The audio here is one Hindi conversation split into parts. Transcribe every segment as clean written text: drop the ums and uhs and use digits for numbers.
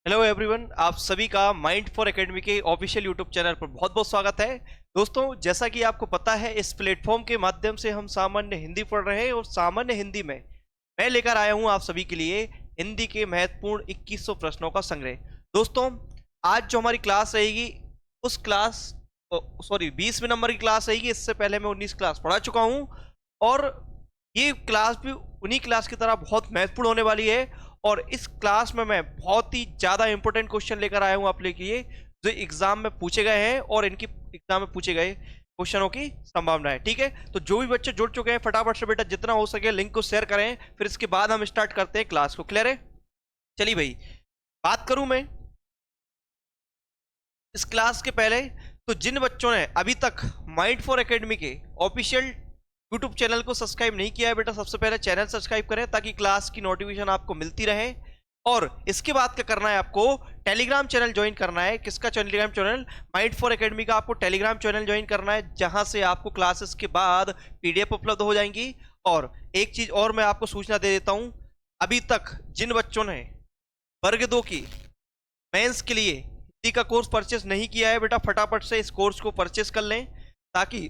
हेलो एवरीवन, आप सभी का माइंड फॉर एकेडमी के ऑफिशियल यूट्यूब चैनल पर बहुत बहुत स्वागत है। दोस्तों, जैसा कि आपको पता है, इस प्लेटफॉर्म के माध्यम से हम सामान्य हिंदी पढ़ रहे हैं और सामान्य हिंदी में मैं लेकर आया हूं आप सभी के लिए हिंदी के महत्वपूर्ण 2100 प्रश्नों का संग्रह। दोस्तों, आज जो हमारी क्लास रहेगी उस क्लास 20वें नंबर की क्लास रहेगी। इससे पहले मैं 19 क्लास पढ़ा चुका हूं और ये क्लास भी उन्हीं क्लास की तरह बहुत महत्वपूर्ण होने वाली है। और इस क्लास में मैं बहुत ही ज्यादा इंपॉर्टेंट क्वेश्चन लेकर आया हूं आप लोगों के लिए, जो एग्जाम में पूछे गए हैं और इनकी एग्जाम में पूछे गए क्वेश्चनों की संभावना है। ठीक है, तो जो भी बच्चे जुड़ चुके हैं फटाफट से बेटा जितना हो सके लिंक को शेयर करें, फिर इसके बाद हम स्टार्ट करते हैं क्लास को। क्लियर है? चलिए भाई, बात करूं मैं इस क्लास के पहले, तो जिन बच्चों ने अभी तक माइंड फॉर एकेडमी के ऑफिशियल यूट्यूब चैनल को सब्सक्राइब नहीं किया है, बेटा सबसे पहले चैनल सब्सक्राइब करें ताकि क्लास की नोटिफिकेशन आपको मिलती रहे। और इसके बाद क्या करना है, आपको टेलीग्राम चैनल ज्वाइन करना है। किसका Telegram channel? Mind for academy का आपको टेलीग्राम चैनल ज्वाइन करना है, जहां से आपको क्लासेस के बाद पीडीएफ उपलब्ध हो जाएंगी। और एक चीज और मैं आपको सूचना दे देता हूं, अभी तक जिन बच्चों ने वर्ग 2 की मेंस के लिए हिंदी का कोर्स परचेस नहीं किया है, बेटा फटाफट से इस कोर्स को परचेस कर लें ताकि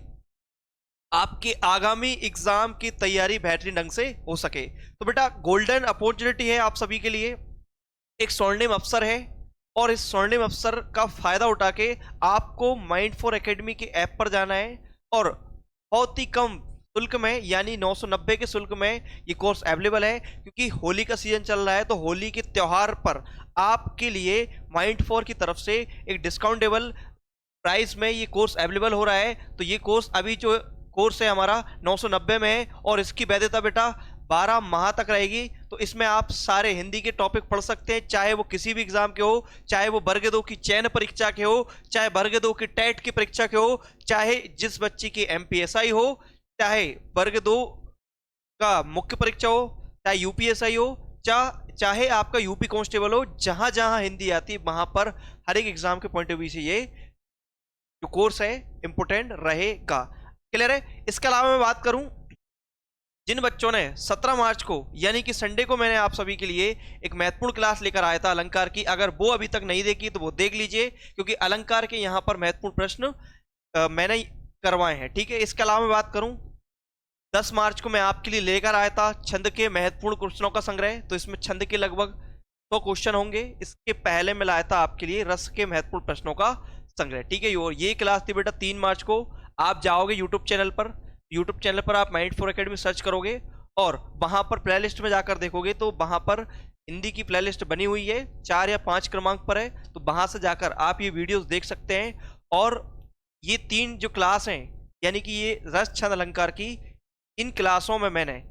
आपके आगामी एग्जाम की तैयारी बेहतरीन ढंग से हो सके। तो बेटा गोल्डन अपॉर्चुनिटी है आप सभी के लिए, एक स्वर्णिम अवसर है और इस स्वर्णिम अवसर का फायदा उठा के आपको माइंड फॉर एकेडमी के ऐप पर जाना है और बहुत ही कम शुल्क में, यानी 990 के शुल्क में ये कोर्स अवेलेबल है। क्योंकि होली का सीजन चल रहा है, तो होली के त्योहार पर आपके लिए माइंड फॉर की तरफ से एक डिस्काउंटेबल प्राइस में ये कोर्स अवेलेबल हो रहा है। तो ये कोर्स अभी जो कोर्स है हमारा 990 में है और इसकी वैधता बेटा 12 माह तक रहेगी। तो इसमें आप सारे हिंदी के टॉपिक पढ़ सकते हैं, चाहे वो किसी भी एग्जाम के हो, चाहे वो वर्ग 2 की चयन परीक्षा के हो, चाहे वर्ग 2 की टेट की परीक्षा के हो, चाहे जिस बच्चे की एमपीएसआई हो, चाहे वर्ग 2 का मुख्य परीक्षा हो, चाहे यूपीएसआई हो, चाहे आपका यूपी कांस्टेबल हो। जहां जहां हिंदी आती है वहां पर हर एक एग्जाम के पॉइंट ऑफ व्यू से ये जो कोर्स है इंपोर्टेंट रहेगा। क्लियर है? इसके अलावा मैं बात करूं, जिन बच्चों ने 17 मार्च को यानी कि संडे को मैंने आप सभी के लिए एक महत्वपूर्ण क्लास लेकर आया था अलंकार की, अगर वो अभी तक नहीं देखी तो वो देख लीजिए, क्योंकि अलंकार के यहां पर महत्वपूर्ण प्रश्न मैंने करवाए हैं। ठीक है, इसके अलावा मैं बात करूं, 10 मार्च को मैं आपके लिए लेकर आया था छंद के महत्वपूर्ण क्वेश्चनों का संग्रह। तो इसमें छंद के लगभग 100 क्वेश्चन होंगे। इसके पहले मैं लाया था आपके लिए रस के महत्वपूर्ण प्रश्नों का संग्रह। ठीक है, और ये क्लास थी बेटा 3 मार्च को। आप जाओगे यूट्यूब चैनल पर आप माइंड फॉर एकेडमी सर्च करोगे और वहां पर प्लेलिस्ट में जाकर देखोगे तो वहां पर हिंदी की प्लेलिस्ट बनी हुई है, 4 या 5 क्रमांक पर है। तो वहां से जाकर आप ये वीडियोस देख सकते हैं। और ये 3 जो क्लास हैं, यानी कि ये रस छंद अलंकार की, इन क्लासों में मैंने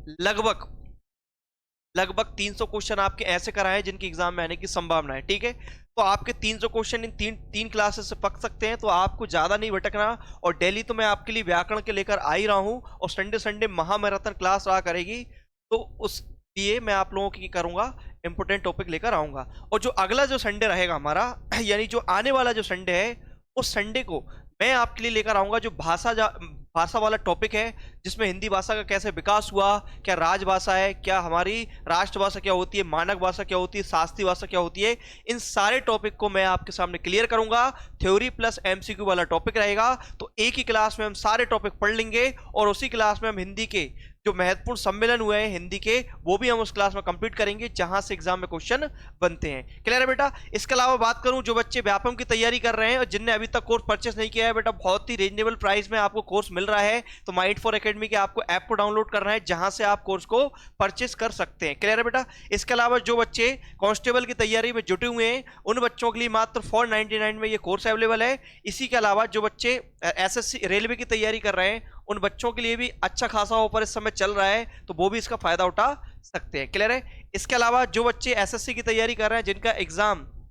लगभग 300 क्वेश्चन आपके ऐसे कराए जिनकी एग्जाम में आने की संभावना है। ठीक है, तो आपके 300 क्वेश्चन इन तीन क्लासेस से पक सकते हैं, तो आपको ज्यादा नहीं भटकना। और डेली तो मैं आपके लिए व्याकरण के लेकर आ ही रहा हूं और संडे महामैराथन क्लास रहा करेगी। तो उस लिए मैं आप लोगों की करूंगा इंपोर्टेंट टॉपिक लेकर आऊंगा। और जो अगला जो संडे रहेगा हमारा, यानी जो आने वाला जो संडे है, उस संडे को मैं आपके लिए लेकर आऊंगा जो भाषा वाला टॉपिक है, जिसमें हिंदी भाषा का कैसे विकास हुआ, क्या राजभाषा है, क्या हमारी राष्ट्रभाषा क्या होती है, मानक भाषा क्या होती है, शास्त्रीय भाषा क्या होती है। इन सारे टॉपिक को मैं आपके सामने क्लियर करूंगा। थ्योरी प्लस एमसीक्यू वाला टॉपिक रहेगा। तो एक ही क्लास में हम सारे टॉपिक पढ़ लेंगे और उसी क्लास में हम हिंदी के जो महत्वपूर्ण सम्मेलन हुए हैं हिंदी के, वो भी हम उस क्लास में कंप्लीट करेंगे जहां से एग्जाम में क्वेश्चन बनते हैं। क्लियर है बेटा? इसके अलावा बात करूं, जो बच्चे व्यापम की तैयारी कर रहे हैं और जिनने अभी तक कोर्स परचेस नहीं किया है, बेटा बहुत ही रीजनेबल प्राइस में आपको कोर्स मिल रहा है। तो माइंड फॉर एकेडमी के आपको ऐप को डाउनलोड करना है, जहां से आप कोर्स को परचेस कर सकते हैं। क्लियर है बेटा? इसके अलावा जो बच्चे कांस्टेबल की तैयारी में जुटे हुए हैं, उन बच्चों के लिए मात्र 499 में ये कोर्स अवेलेबल है। इसी के अलावा जो बच्चे एसएससी रेलवे की तैयारी कर रहे हैं, उन बच्चों के लिए भी अच्छा खासा ऑफर इस समय चल रहा है, तो वो भी इसका फायदा उठा सकते हैं। क्लियर है? इसके अलावा जो बच्चे एसएससी की तैयारी कर रहे हैं,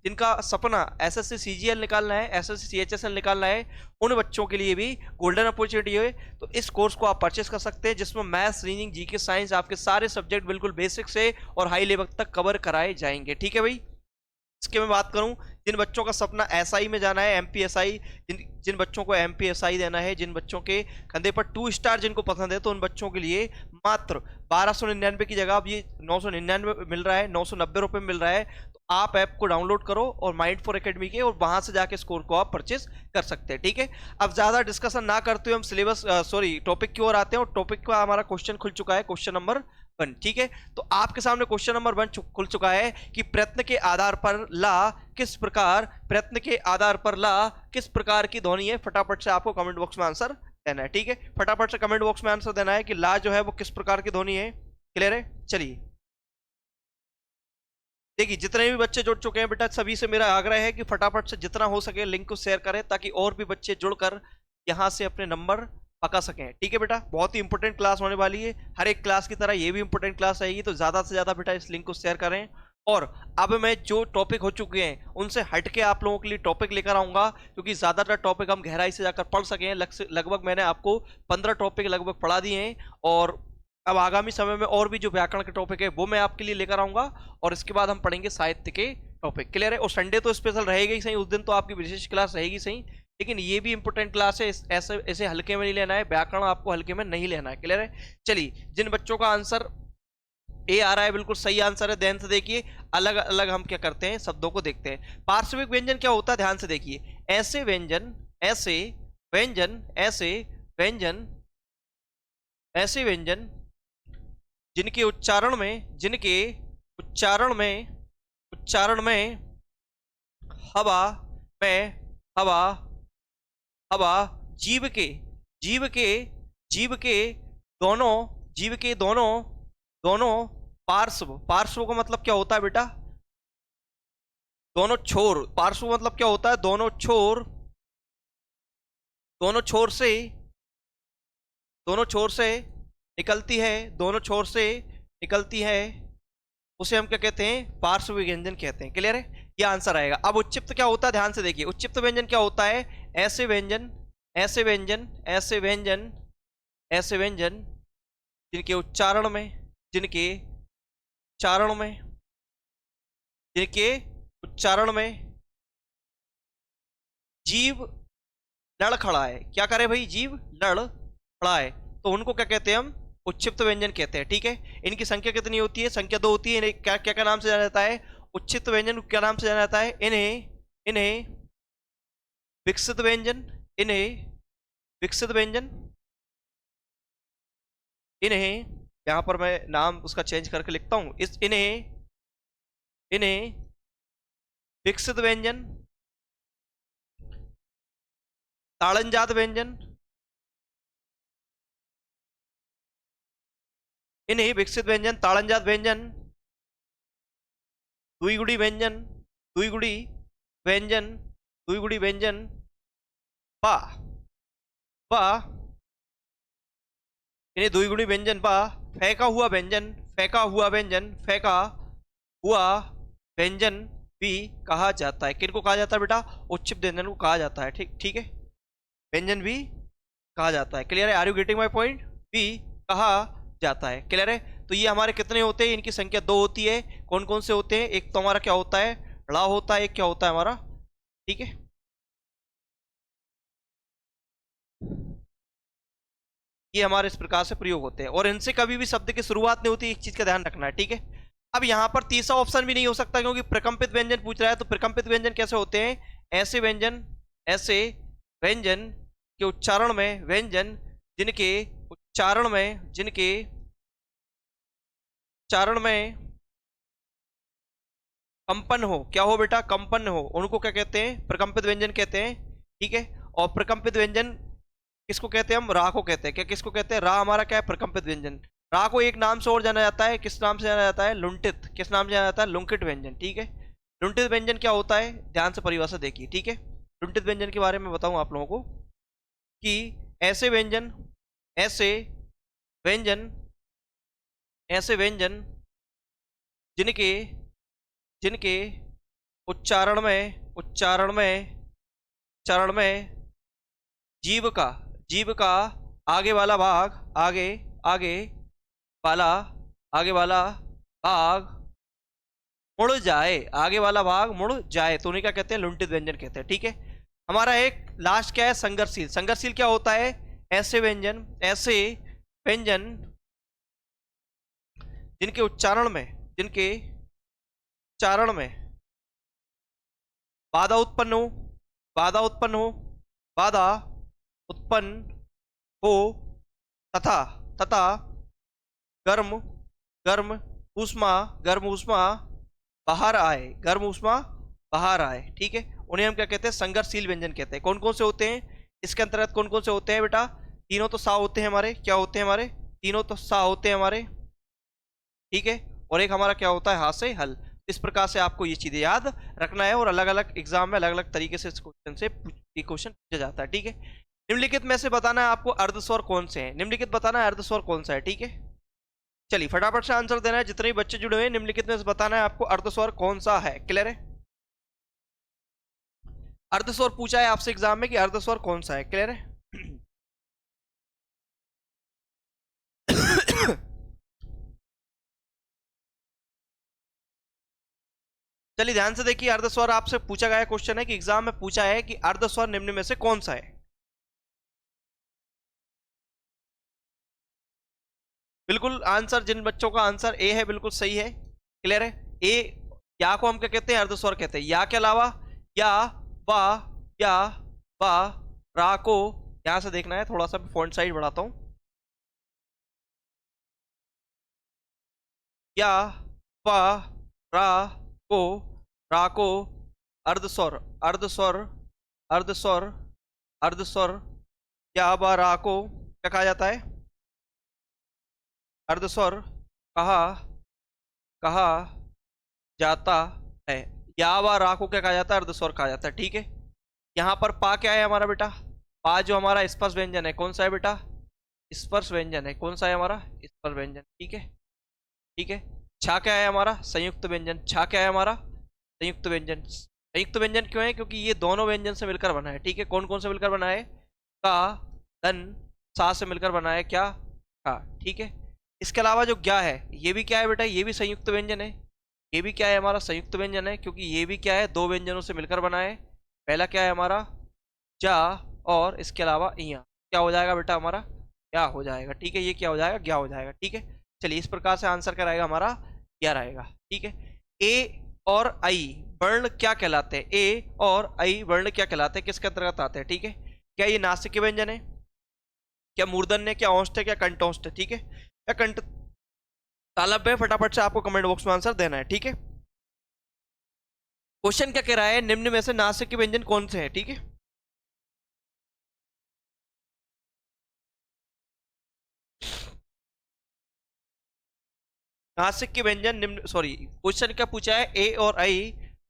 जिनका सपना एसएससी सीजीएल निकालना है, एसएससी सीएचएसएल निकालना है, उन बच्चों के लिए भी गोल्डन अपॉर्चुनिटी है। तो इस कोर्स को आप परचेस कर सकते हैं, जिसमें मैथ्स, रीजनिंग, जीके, साइंस, आपके सारे सब्जेक्ट बिल्कुल बेसिक से और हाई लेवल तक कवर कराए जाएंगे। ठीक है भाई? इसके मैं बात करूं, जिन बच्चों का सपना एसआई में जाना है, एमपीएसआई, जिन बच्चों को एमपीएसआई देना है, जिन बच्चों के कंधे पर 2 स्टार जिनको पसंद है, तो उन बच्चों के लिए मात्र 1299 की जगह अब ये 999 मिल रहा है, 990 रुपये मिल रहा है। तो आप ऐप को डाउनलोड करो और माइंड फॉर एकेडमी के, और वहां से जाके स्कोर को आप परचेस कर सकते हैं। ठीक है, अब ज्यादा डिस्कशन ना करते हुए हम सिलेबस टॉपिक की ओर आते हैं, और टॉपिक का हमारा क्वेश्चन खुल चुका है, क्वेश्चन नंबर 1। ठीक है, तो आपके सामने क्वेश्चन नंबर 1 खुल चुका है कि प्रयत्न के आधार पर ला किस प्रकार, प्रयत्न के आधार पर ला किस प्रकार की ध्वनि है। फटाफट से आपको कमेंट बॉक्स में आंसर देना है। ठीक है, फटाफट से कमेंट बॉक्स में आंसर देना है कि ला जो है वो किस प्रकार की ध्वनि है। क्लियर है? चलिए देखिए, जितने भी बच्चे जुड़ चुके हैं बेटा, सभी से मेरा आग्रह है कि फटाफट से जितना हो सके लिंक को शेयर करें, ताकि और भी बच्चे जुड़कर यहां से अपने नंबर पका सकें। ठीक है बेटा, बहुत ही इंपॉर्टेंट क्लास होने वाली है, हर एक क्लास की तरह ये भी इंपॉर्टेंट क्लास रहेगी, तो ज्यादा से ज्यादा बेटा इस लिंक को शेयर करें। और अब मैं जो टॉपिक हो चुके हैं उनसे हटके आप लोगों के लिए टॉपिक लेकर आऊंगा, क्योंकि ज्यादातर टॉपिक हम गहराई से जाकर पढ़ सकें। लगभग मैंने आपको 15 टॉपिक लगभग पढ़ा दिए हैं, और अब आगामी समय में और भी जो व्याकरण के टॉपिक है वो मैं आपके लिए लेकर आऊंगा, और इसके बाद हम पढ़ेंगे साहित्य के टॉपिक। क्लियर है? और संडे तो स्पेशल रहेगा ही सही, उस दिन तो आपकी विशेष क्लास रहेगी सही, लेकिन ये भी इंपॉर्टेंट क्लास है, ऐसे ऐसे हल्के में नहीं लेना है, व्याकरण आपको हल्के में नहीं लेना है। क्लियर है? चलिए, जिन बच्चों का आंसर ए आ रहा है बिल्कुल सही आंसर है, ध्यान से देखिए। अलग अलग हम क्या करते हैं, शब्दों को देखते हैं। पार्श्विक व्यंजन क्या होता है, ध्यान से देखिए। ऐसे व्यंजन, ऐसे व्यंजन, ऐसे व्यंजन, ऐसे व्यंजन जिनके उच्चारण में, जिनके उच्चारण में, उच्चारण में हवा में, हवा, हवा, जीव के, जीव के, जीव के दोनों, जीव के दोनों, दोनों पार्श्व, पार्श्व का मतलब क्या होता है बेटा, दोनों छोर। पार्श्व मतलब क्या होता है, दोनों छोर, दोनों छोर से, दोनों छोर से निकलती है, दोनों छोर से निकलती है, उसे हम क्या कहते हैं, पार्श्व व्यंजन कहते हैं। क्लियर है? ये आंसर आएगा। अब उच्चिप्त क्या होता है, ध्यान से देखिए। उच्चिप्त व्यंजन क्या होता है, ऐसे व्यंजन, ऐसे व्यंजन, ऐसे व्यंजन, ऐसे व्यंजन जिनके उच्चारण में, जिनके उच्चारण में, जिनके उच्चारण में जीव लड़खड़ाए। क्या करे भाई, जीव लड़खड़ाए, तो उनको क्या कहते हैं, हम उच्चिप्त व्यंजन कहते हैं। ठीक है, इनकी संख्या कितनी होती है, संख्या 2 होती है। इन्हें क्या क्या क्या नाम से जाना जाता है, उच्चिप्त व्यंजन क्या नाम से जाना जाता है, इन्हें, इन्हें विकसित व्यंजन, इन्हें विकसित व्यंजन, इन्हें, यहां पर मैं नाम उसका चेंज करके लिखता हूं, इस इन्हें, इन्हें विकसित व्यंजन, ताड़नजात व्यंजन, इन्हें विकसित व्यंजन, ताड़नजात व्यंजन, द्विगुड़ी व्यंजन, द्विगुड़ी व्यंजन, द्विगुड़ी व्यंजन, पा, पा, इन्हें द्विगुणी व्यंजन पा, फेंका हुआ व्यंजन, फेंका हुआ व्यंजन, फेंका हुआ व्यंजन भी कहा जाता है। किनको कहा जाता है बेटा, उच्चिप्त व्यंजन को कहा जाता है। ठीक, ठीक है, व्यंजन भी कहा जाता है। क्लियर है? Are you getting my point? भी कहा जाता है। क्लियर है? तो ये हमारे कितने होते हैं, इनकी संख्या 2 होती है। कौन कौन से होते हैं, एक तो हमारा क्या होता है, ड़ा होता है, एक क्या होता है हमारा, ठीक है, ये हमारे इस प्रकार से प्रयोग होते हैं, और इनसे कभी भी शब्द की शुरुआत नहीं होती, एक चीज का ध्यान रखना है। ठीक है, अब यहां पर तीसरा ऑप्शन भी नहीं हो सकता, क्योंकि प्रकंपित व्यंजन पूछ रहा है। तो प्रकंपित व्यंजन कैसे होते हैं, ऐसे व्यंजन, ऐसे व्यंजन के उच्चारण में, व्यंजन जिनके उच्चारण में, जिनके उच्चारण में कंपन हो, क्या हो बेटा, कंपन हो, उनको क्या कहते हैं, प्रकंपित व्यंजन कहते हैं। ठीक है, और प्रकंपित व्यंजन किसको कहते हैं, हम रा को कहते हैं। क्या किसको कहते हैं, रा हमारा क्या है, प्रकंपित व्यंजन। रा को एक नाम से और जाना जाता है, किस नाम से जाना जाता है, लुंठित। किस नाम से जाना जाता है, लुंकित व्यंजन। ठीक है, लुंठित व्यंजन क्या होता है, ध्यान से परिभाषा देखिए। ठीक है, लुंठित व्यंजन के बारे में बताऊं आप लोगों को कि ऐसे व्यंजन, ऐसे व्यंजन, ऐसे व्यंजन जिनके, जिनके उच्चारण में, उच्चारण में, उच्चारण में जीव का, जीव का आगे वाला भाग, आगे, आगे वाला, आगे वाला भाग मुड़ जाए, आगे वाला भाग मुड़ जाए, तो उन्हें क्या कहते हैं, लुंठित व्यंजन कहते हैं। ठीक है, हमारा एक लास्ट क्या है, संघर्षशील। संघर्षशील क्या होता है, ऐसे व्यंजन, ऐसे व्यंजन जिनके उच्चारण में, जिनके उच्चारण में, बाधा उत्पन्न हो, बाधा उत्पन्न हो, बाधा उत्पन्न हो, तथा तथा गर्म गर्म ऊष्मा, गर्म ऊष्मा बाहर आए, गर्म ऊष्मा बाहर आए। ठीक है, उन्हें हम क्या कहते हैं? संघर्षशील व्यंजन कहते हैं। कौन कौन से होते हैं इसके अंतर्गत? कौन कौन से होते हैं बेटा? तीनों तो सा होते हैं हमारे। क्या होते हैं हमारे? तीनों तो सा होते हैं हमारे। ठीक है, और एक हमारा क्या होता है? हा से हल। इस प्रकार से आपको ये चीजें याद रखना है और अलग अलग एग्जाम में अलग अलग तरीके से इस क्वेश्चन से क्वेश्चन पूछा जाता है। ठीक है, निम्नलिखित में से बताना है आपको अर्धस्वर कौन से हैं। निम्नलिखित बताना है अर्धस्वर कौन सा है। ठीक है, चलिए फटाफट से आंसर देना है। जितने भी बच्चे जुड़े हुए हैं, निम्नलिखित में से बताना है आपको अर्धस्वर कौन सा है। क्लियर है? अर्धस्वर पूछा है आपसे एग्जाम में कि अर्धस्वर कौन सा है। क्लियर है? चलिए ध्यान से देखिए, अर्धस्वर आपसे पूछा गया क्वेश्चन है कि एग्जाम में पूछा है कि अर्धस्वर निम्न में से कौन सा है। बिल्कुल आंसर, जिन बच्चों का आंसर ए है बिल्कुल सही है। क्लियर है? ए, या को हम क्या कहते हैं? अर्धस्वर कहते हैं। या के अलावा या, वा, या, वा, रा को यहां से देखना है। थोड़ा सा फॉन्ट साइज बढ़ाता हूं। या, वा, रा को, रा को अर्धस्वर, अर्धस्वर, अर्धस्वर, अर्धस्वर, या, वा, रा को क्या कहा जाता है? अर्धस्वर कहा कहा जाता है। या व रा को क्या कहा जाता है? अर्धस्वर कहा जाता है। ठीक है, यहाँ पर पा क्या है हमारा बेटा? पा जो हमारा स्पर्श व्यंजन है, कौन सा है बेटा? स्पर्श व्यंजन है। कौन सा है हमारा? स्पर्श व्यंजन। ठीक है, ठीक है। छा क्या है हमारा? संयुक्त व्यंजन। छा क्या है हमारा? संयुक्त व्यंजन। संयुक्त व्यंजन क्यों है? क्योंकि ये दोनों व्यंजन से मिलकर बना है। ठीक है, कौन कौन से मिलकर बना है? का, धन, सा से मिलकर बना है क्या? का। ठीक है, इसके अलावा जो ज्ञा है, ये भी क्या है बेटा? ये भी संयुक्त व्यंजन है। ये भी क्या है हमारा? संयुक्त व्यंजन है, क्योंकि ये भी क्या है? दो व्यंजनों से मिलकर बना है। पहला क्या है हमारा? जा, और इसके अलावा इया। क्या हो जाएगा बेटा हमारा? क्या हो जाएगा। ठीक है, ये क्या हो जाएगा? ज्ञा हो जाएगा। ठीक है, चलिए इस प्रकार से आंसर क्या रहेगा हमारा? क्या रहेगा। ठीक है, ए और आई वर्ण क्या कहलाते हैं? ए और आई वर्ण क्या कहलाते हैं? किसके अंतर्गत आते हैं? ठीक है, क्या ये नासिक व्यंजन है? क्या मूर्धन्य है? क्या औष्ठ है? क्या कंठौष्ठ है? ठीक है, क्या कंठ तालव्य है? फटाफट से आपको कमेंट बॉक्स में आंसर देना है। ठीक है, क्वेश्चन क्या कह रहा है? निम्न में से नासिक के व्यंजन कौन से हैं? ठीक है, नासिक के व्यंजन निम्न, सॉरी, क्वेश्चन क्या पूछा है? ए और आई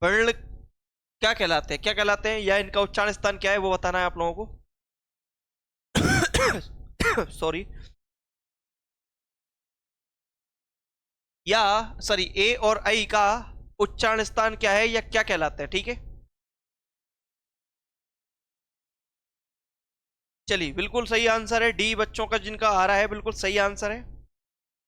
वर्ण क्या कहलाते हैं? क्या कहलाते हैं, या इनका उच्चारण स्थान क्या है वो बताना है आप लोगों को। सॉरी, या सॉरी, ए और आई का उच्चारण स्थान क्या है या क्या कहलाते हैं? ठीक है, चलिए बिल्कुल सही आंसर है डी, बच्चों का जिनका आ रहा है बिल्कुल सही आंसर है।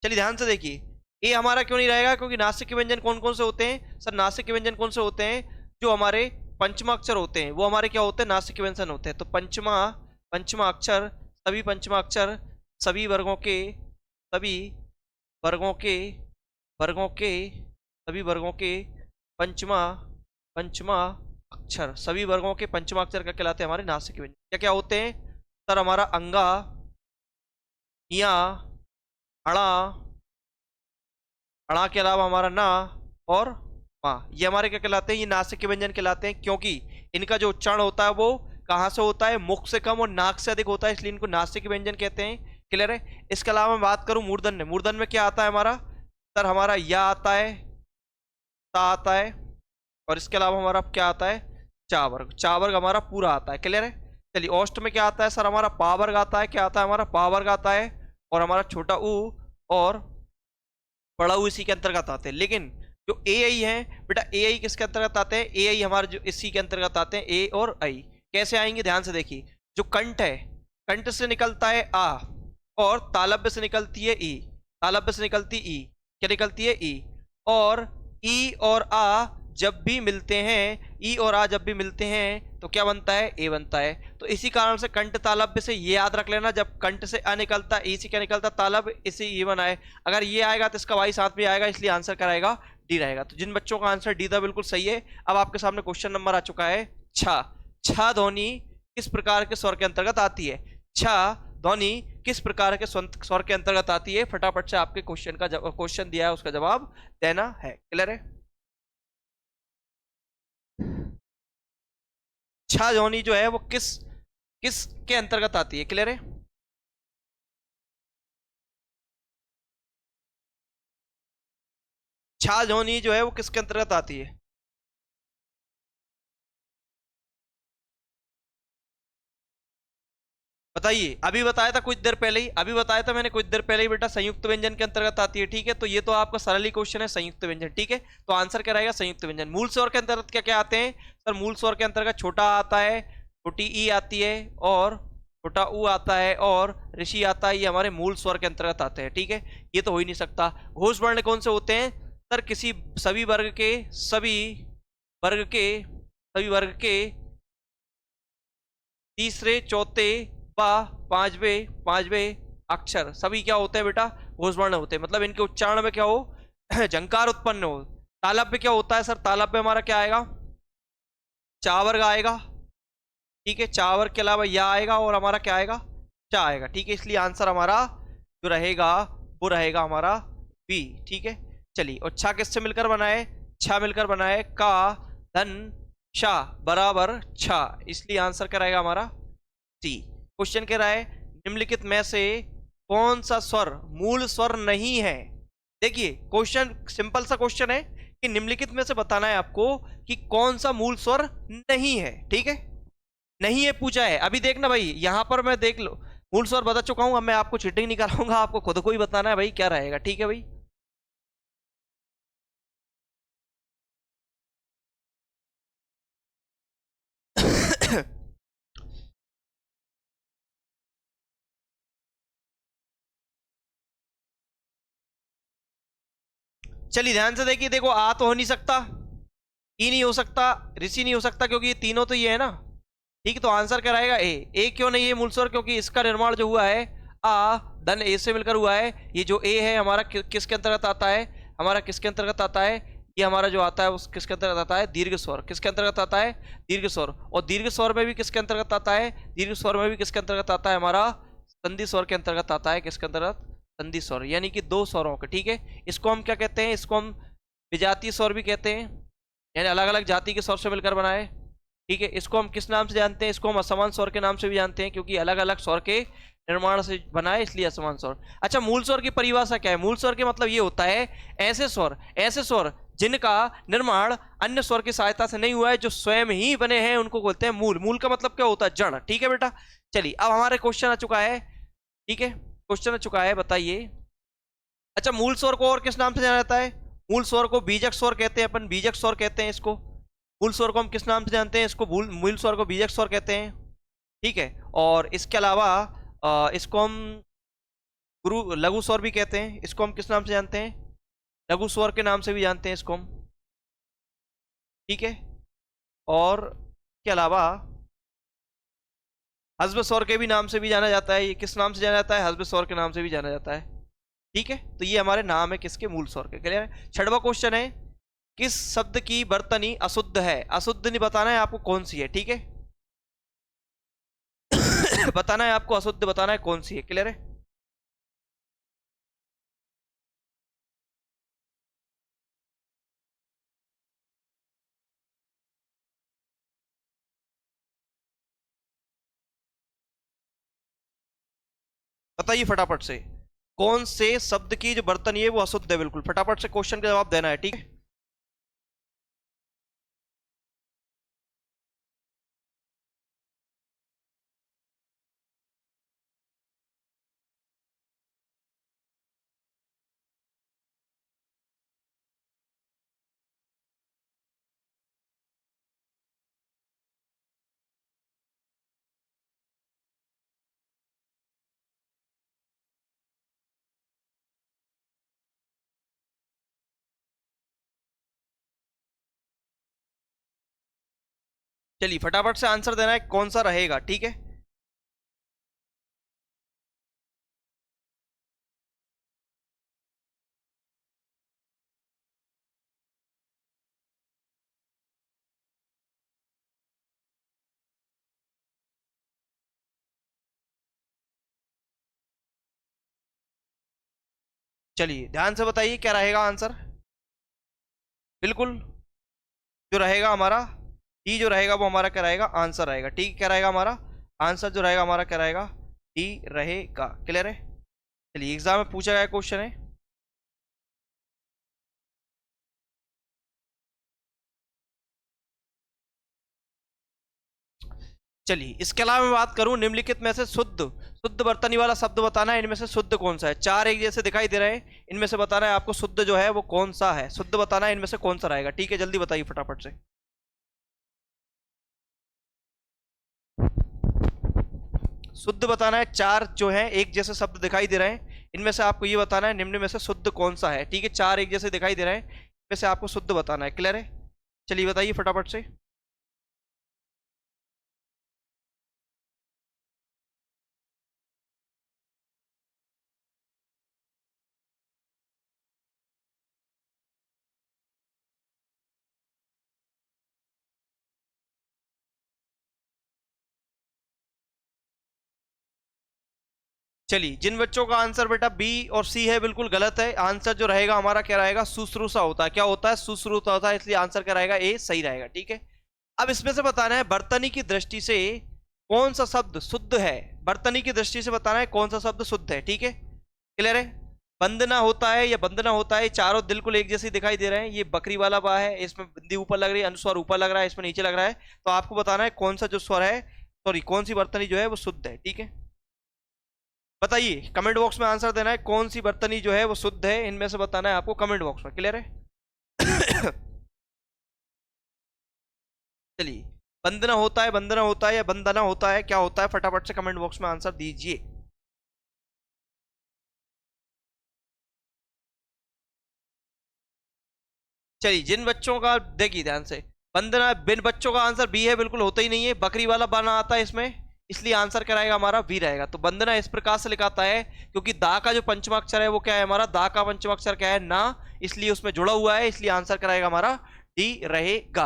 चलिए ध्यान से देखिए, ए हमारा क्यों नहीं रहेगा? क्योंकि नासिक के व्यंजन कौन कौन से होते हैं? सर नासिक के व्यंजन कौन से होते हैं? जो हमारे पंचमा अक्षर होते हैं वो हमारे क्या होते हैं? नासिक के व्यंजन होते हैं। तो पंचमा, पंचमा अक्षर, सभी पंचमा अक्षर, सभी वर्गों के, सभी वर्गों के, वर्गों के, सभी वर्गों के पंचमा, पंचमा अक्षर, सभी वर्गों के पंचमा अक्षर क्या कहलाते हैं? हमारे नासिक के व्यंजन। क्या क्या होते हैं सर? हमारा अंगा, या, अणा, अणा के अलावा हमारा ना और मा, ये हमारे क्या कहलाते हैं? ये नासिक के व्यंजन कहलाते हैं, क्योंकि इनका जो उच्चारण होता है वो कहाँ से होता है? मुख से कम और नाक से अधिक होता है, इसलिए इनको नासिक के व्यंजन कहते हैं। क्लियर है? इसके अलावा मैं बात करूं मूर्धन्य, मूर्धन्य में क्या आता है हमारा? सर हमारा या आता है, ता आता है, और इसके अलावा हमारा क्या आता है? चा वर्ग, चा वर्ग हमारा पूरा आता है। क्लियर है? चलिए औष्ट में क्या आता है सर? हमारा पा वर्ग आता है। क्या आता है हमारा? पा वर्ग आता है, और हमारा छोटा ऊ और बड़ा ऊ इसी के अंतर्गत आते हैं। लेकिन जो ए आई है बेटा, ए आई किसके अंतर्गत आते हैं? ए आई हमारे जो इसी के अंतर्गत आते हैं, ए और आई। कैसे आएंगे? ध्यान से देखिए, जो कंठ है, कंठ से निकलता है आ, और तालव्य से निकलती है ई, तालव्य से निकलती ई, क्या निकलती है? ई। और ई और आ जब भी मिलते हैं, ई और आ जब भी मिलते हैं तो क्या बनता है? ए बनता है। तो इसी कारण से कंठ तालव्य से ये याद रख लेना, जब कंठ से अ निकलता, ई से क्या निकलता? तालव्य, इसी ई बना है। अगर ये आएगा तो इसका वाई साथ में आएगा, इसलिए आंसर कराएगा डी रहेगा। तो जिन बच्चों का आंसर डी था बिल्कुल सही है। अब आपके सामने क्वेश्चन नंबर आ चुका है छह। छह ध्वनि किस प्रकार के स्वर के अंतर्गत आती है? छह ध्वनि किस प्रकार के स्वर के अंतर्गत आती है? फटाफट से आपके क्वेश्चन दिया है उसका जवाब देना है। क्लियर है? छह ध्वनि जो है वो किस किस के अंतर्गत आती है? क्लियर है? छह ध्वनि जो है वो किसके अंतर्गत आती है? बताइए। अभी बताया था कुछ देर पहले ही, अभी बताया था मैंने कुछ देर पहले ही बेटा, संयुक्त व्यंजन के अंतर्गत आती है। ठीक है, तो ये तो आपका सरल ही क्वेश्चन है, संयुक्त व्यंजन। ठीक है, तो आंसर क्या रहेगा? संयुक्त व्यंजन। मूल स्वर के अंतर्गत क्या क्या आते हैं सर? मूल स्वर के अंतर्गत छोटा आता है, छोटी ई आती है, और छोटा ऊ आता है, और ऋषि आता है। ये हमारे मूल स्वर के अंतर्गत आते हैं। ठीक है, ये तो हो ही नहीं सकता। घोष वर्ण कौन से होते हैं सर? किसी सभी वर्ग के, वर्ग के सभी वर्ग के तीसरे, चौथे व पांचवें अक्षर सभी क्या होते हैं बेटा? घोषवर्ण होते हैं। मतलब इनके उच्चारण में क्या हो? झंकार उत्पन्न हो। तालव्य में क्या होता है सर? तालव्य में हमारा क्या आएगा? चा वर्ग आएगा। ठीक है, चा वर्ग के अलावा या आएगा, और हमारा क्या आएगा? चा आएगा। ठीक है, इसलिए आंसर हमारा जो रहेगा वो रहेगा हमारा बी। ठीक है, चलिए। और छा किससे मिलकर बना है? छा मिलकर बना है का धन शा बराबर छा, इसलिए आंसर क्या रहेगा हमारा? सी। क्वेश्चन कह रहा है निम्नलिखित में से कौन सा स्वर मूल स्वर नहीं है? देखिए, क्वेश्चन सिंपल सा क्वेश्चन है कि निम्नलिखित में से बताना है आपको कि कौन सा मूल स्वर नहीं है। ठीक है, नहीं है पूछा है। अभी देखना भाई, यहां पर मैं देख लो मूल स्वर बता चुका हूं। अब मैं आपको चीटिंग नहीं कराऊंगा, आपको खुद को ही बताना है भाई क्या रहेगा। ठीक है भाई। चलिए ध्यान से देखिए। देखो, आ तो हो नहीं सकता, ई नहीं हो सकता, ऋषि नहीं हो सकता, क्योंकि ये तीनों तो ये है ना। ठीक है, तो आंसर क्या रहेगा? ए। ए क्यों नहीं है मूल स्वर? क्योंकि इसका निर्माण जो हुआ है आ धन ए से मिलकर हुआ है। ये जो ए है हमारा किसके अंतर्गत आता है? हमारा किसके अंतर्गत आता है? ये हमारा जो आता है उस किसके अंतर्गत आता है? दीर्घ स्वर। किसके अंतर्गत आता है? दीर्घ स्वर। और दीर्घ स्वर में भी किसके अंतर्गत आता है? दीर्घ स्वर में भी किसके अंतर्गत आता है? हमारा संधि स्वर के अंतर्गत आता है। किसके अंतर्गत? संधि स्वर, यानी कि दो स्वरों के। ठीक है, इसको हम क्या कहते हैं? इसको हम विजातीय स्वर भी कहते हैं, यानी अलग अलग जाति के स्वर से मिलकर बनाए। ठीक है, इसको हम किस नाम से जानते हैं? इसको हम असमान स्वर के नाम से भी जानते हैं, क्योंकि अलग अलग स्वर के निर्माण से बनाए, इसलिए असमान स्वर। अच्छा, मूल स्वर की परिभाषा क्या है? मूल स्वर के मतलब ये होता है ऐसे स्वर जिनका निर्माण अन्य स्वर की सहायता से नहीं हुआ है, जो स्वयं ही बने हैं, उनको बोलते हैं मूल। मूल का मतलब क्या होता है? जड़। ठीक है बेटा, चलिए अब हमारे क्वेश्चन आ चुका है। ठीक है, क्वेश्चन आ चुका है, बताइए। अच्छा, मूल स्वर को और किस नाम से जाना जाता है? मूल स्वर को बीजक स्वर कहते हैं, अपन बीजक स्वर कहते हैं इसको। मूल स्वर को हम किस नाम से जानते हैं? इसको मूल स्वर को बीजक स्वर कहते हैं। ठीक है, और इसके अलावा इसको हम गुरु लघु स्वर भी कहते हैं। इसको हम किस नाम से जानते हैं? लघु स्वर के नाम से भी जानते हैं इसको हम। ठीक है, और के अलावा हस्ब स्वर के भी नाम से भी जाना जाता है। ये किस नाम से जाना जाता है? हस्ब स्वर के नाम से भी जाना जाता है। ठीक है, तो ये हमारे नाम है किसके? मूल स्वर के। क्लियर है? छठवां क्वेश्चन है किस शब्द की वर्तनी अशुद्ध है? अशुद्ध नहीं बताना है आपको कौन सी है। ठीक है, बताना है आपको, अशुद्ध बताना है कौन सी है। क्लियर है? बताइए फटाफट से, कौन से शब्द की जो वर्तनी है वो अशुद्ध है? बिल्कुल फटाफट से क्वेश्चन का जवाब देना है। ठीक है, चलिए फटाफट से आंसर देना है कौन सा रहेगा। ठीक है, चलिए ध्यान से बताइए क्या रहेगा आंसर। बिल्कुल जो रहेगा हमारा डी जो रहेगा वो हमारा क्या रहेगा, आंसर रहेगा। ठीक, क्या रहेगा हमारा आंसर जो रहेगा हमारा क्या रहेगा, डी रहेगा। क्लियर है। चलिए एग्जाम में पूछा गया क्वेश्चन है। चलिए इसके अलावा मैं बात करूं, निम्नलिखित में से शुद्ध शुद्ध बर्तनी वाला शब्द बताना है। इनमें से शुद्ध कौन सा है। चार एक जैसे दिखाई दे रहे हैं, इनमें से बताना है आपको शुद्ध जो है वो कौन सा है। शुद्ध बताना है इनमें से कौन सा रहेगा। ठीक है, जल्दी बताइए फटाफट से। शुद्ध बताना है। चार जो है एक जैसे शब्द दिखाई दे रहे हैं, इनमें से आपको ये बताना है निम्न में से शुद्ध कौन सा है। ठीक है, चार एक जैसे दिखाई दे रहे हैं, इनमें से आपको शुद्ध बताना है। क्लियर है। चलिए बताइए फटाफट से। चलिए जिन बच्चों का आंसर बेटा बी और सी है बिल्कुल गलत है। आंसर जो रहेगा हमारा क्या रहेगा, शुश्रूषा होता है। क्या होता है, शुश्रूषा होता है, इसलिए आंसर क्या रहेगा, ए सही रहेगा। ठीक है, अब इसमें से बताना है बर्तनी की दृष्टि से कौन सा शब्द शुद्ध है। बर्तनी की दृष्टि से बताना है कौन सा शब्द शुद्ध है। ठीक है, क्लियर है। बंदना होता है या बंदना होता है, चारों बिल्कुल एक जैसे दिखाई दे रहे हैं। ये बकरी वाला बा है, इसमें बिंदी ऊपर लग रही है, अनुस्वार ऊपर लग रहा है, इसमें नीचे लग रहा है। तो आपको बताना है कौन सा जो स्वर है, सॉरी कौन सी बर्तनी जो है वो शुद्ध है। ठीक है, बताइए कमेंट बॉक्स में आंसर देना है कौन सी बर्तनी जो है वो शुद्ध है। इनमें से बताना है आपको कमेंट बॉक्स में। क्लियर है। चलिए बंदना होता है, बंदना होता है या बंदना होता है, क्या होता है, फटाफट से कमेंट बॉक्स में आंसर दीजिए। चलिए जिन बच्चों का, देखिए ध्यान से, बंदना बिन बच्चों का आंसर बी है, बिल्कुल होता ही नहीं है। बकरी वाला बाना आता है इसमें, इसलिए आंसर क्या रहेगा हमारा, बी रहेगा। तो बंदना इस प्रकार से लिखाता है क्योंकि दा का जो पंचमाक्षर है वो क्या है हमारा, दा का पंचमाक्षर क्या है, ना, इसलिए उसमें जुड़ा हुआ है, इसलिए आंसर क्या रहेगा हमारा, डी रहेगा।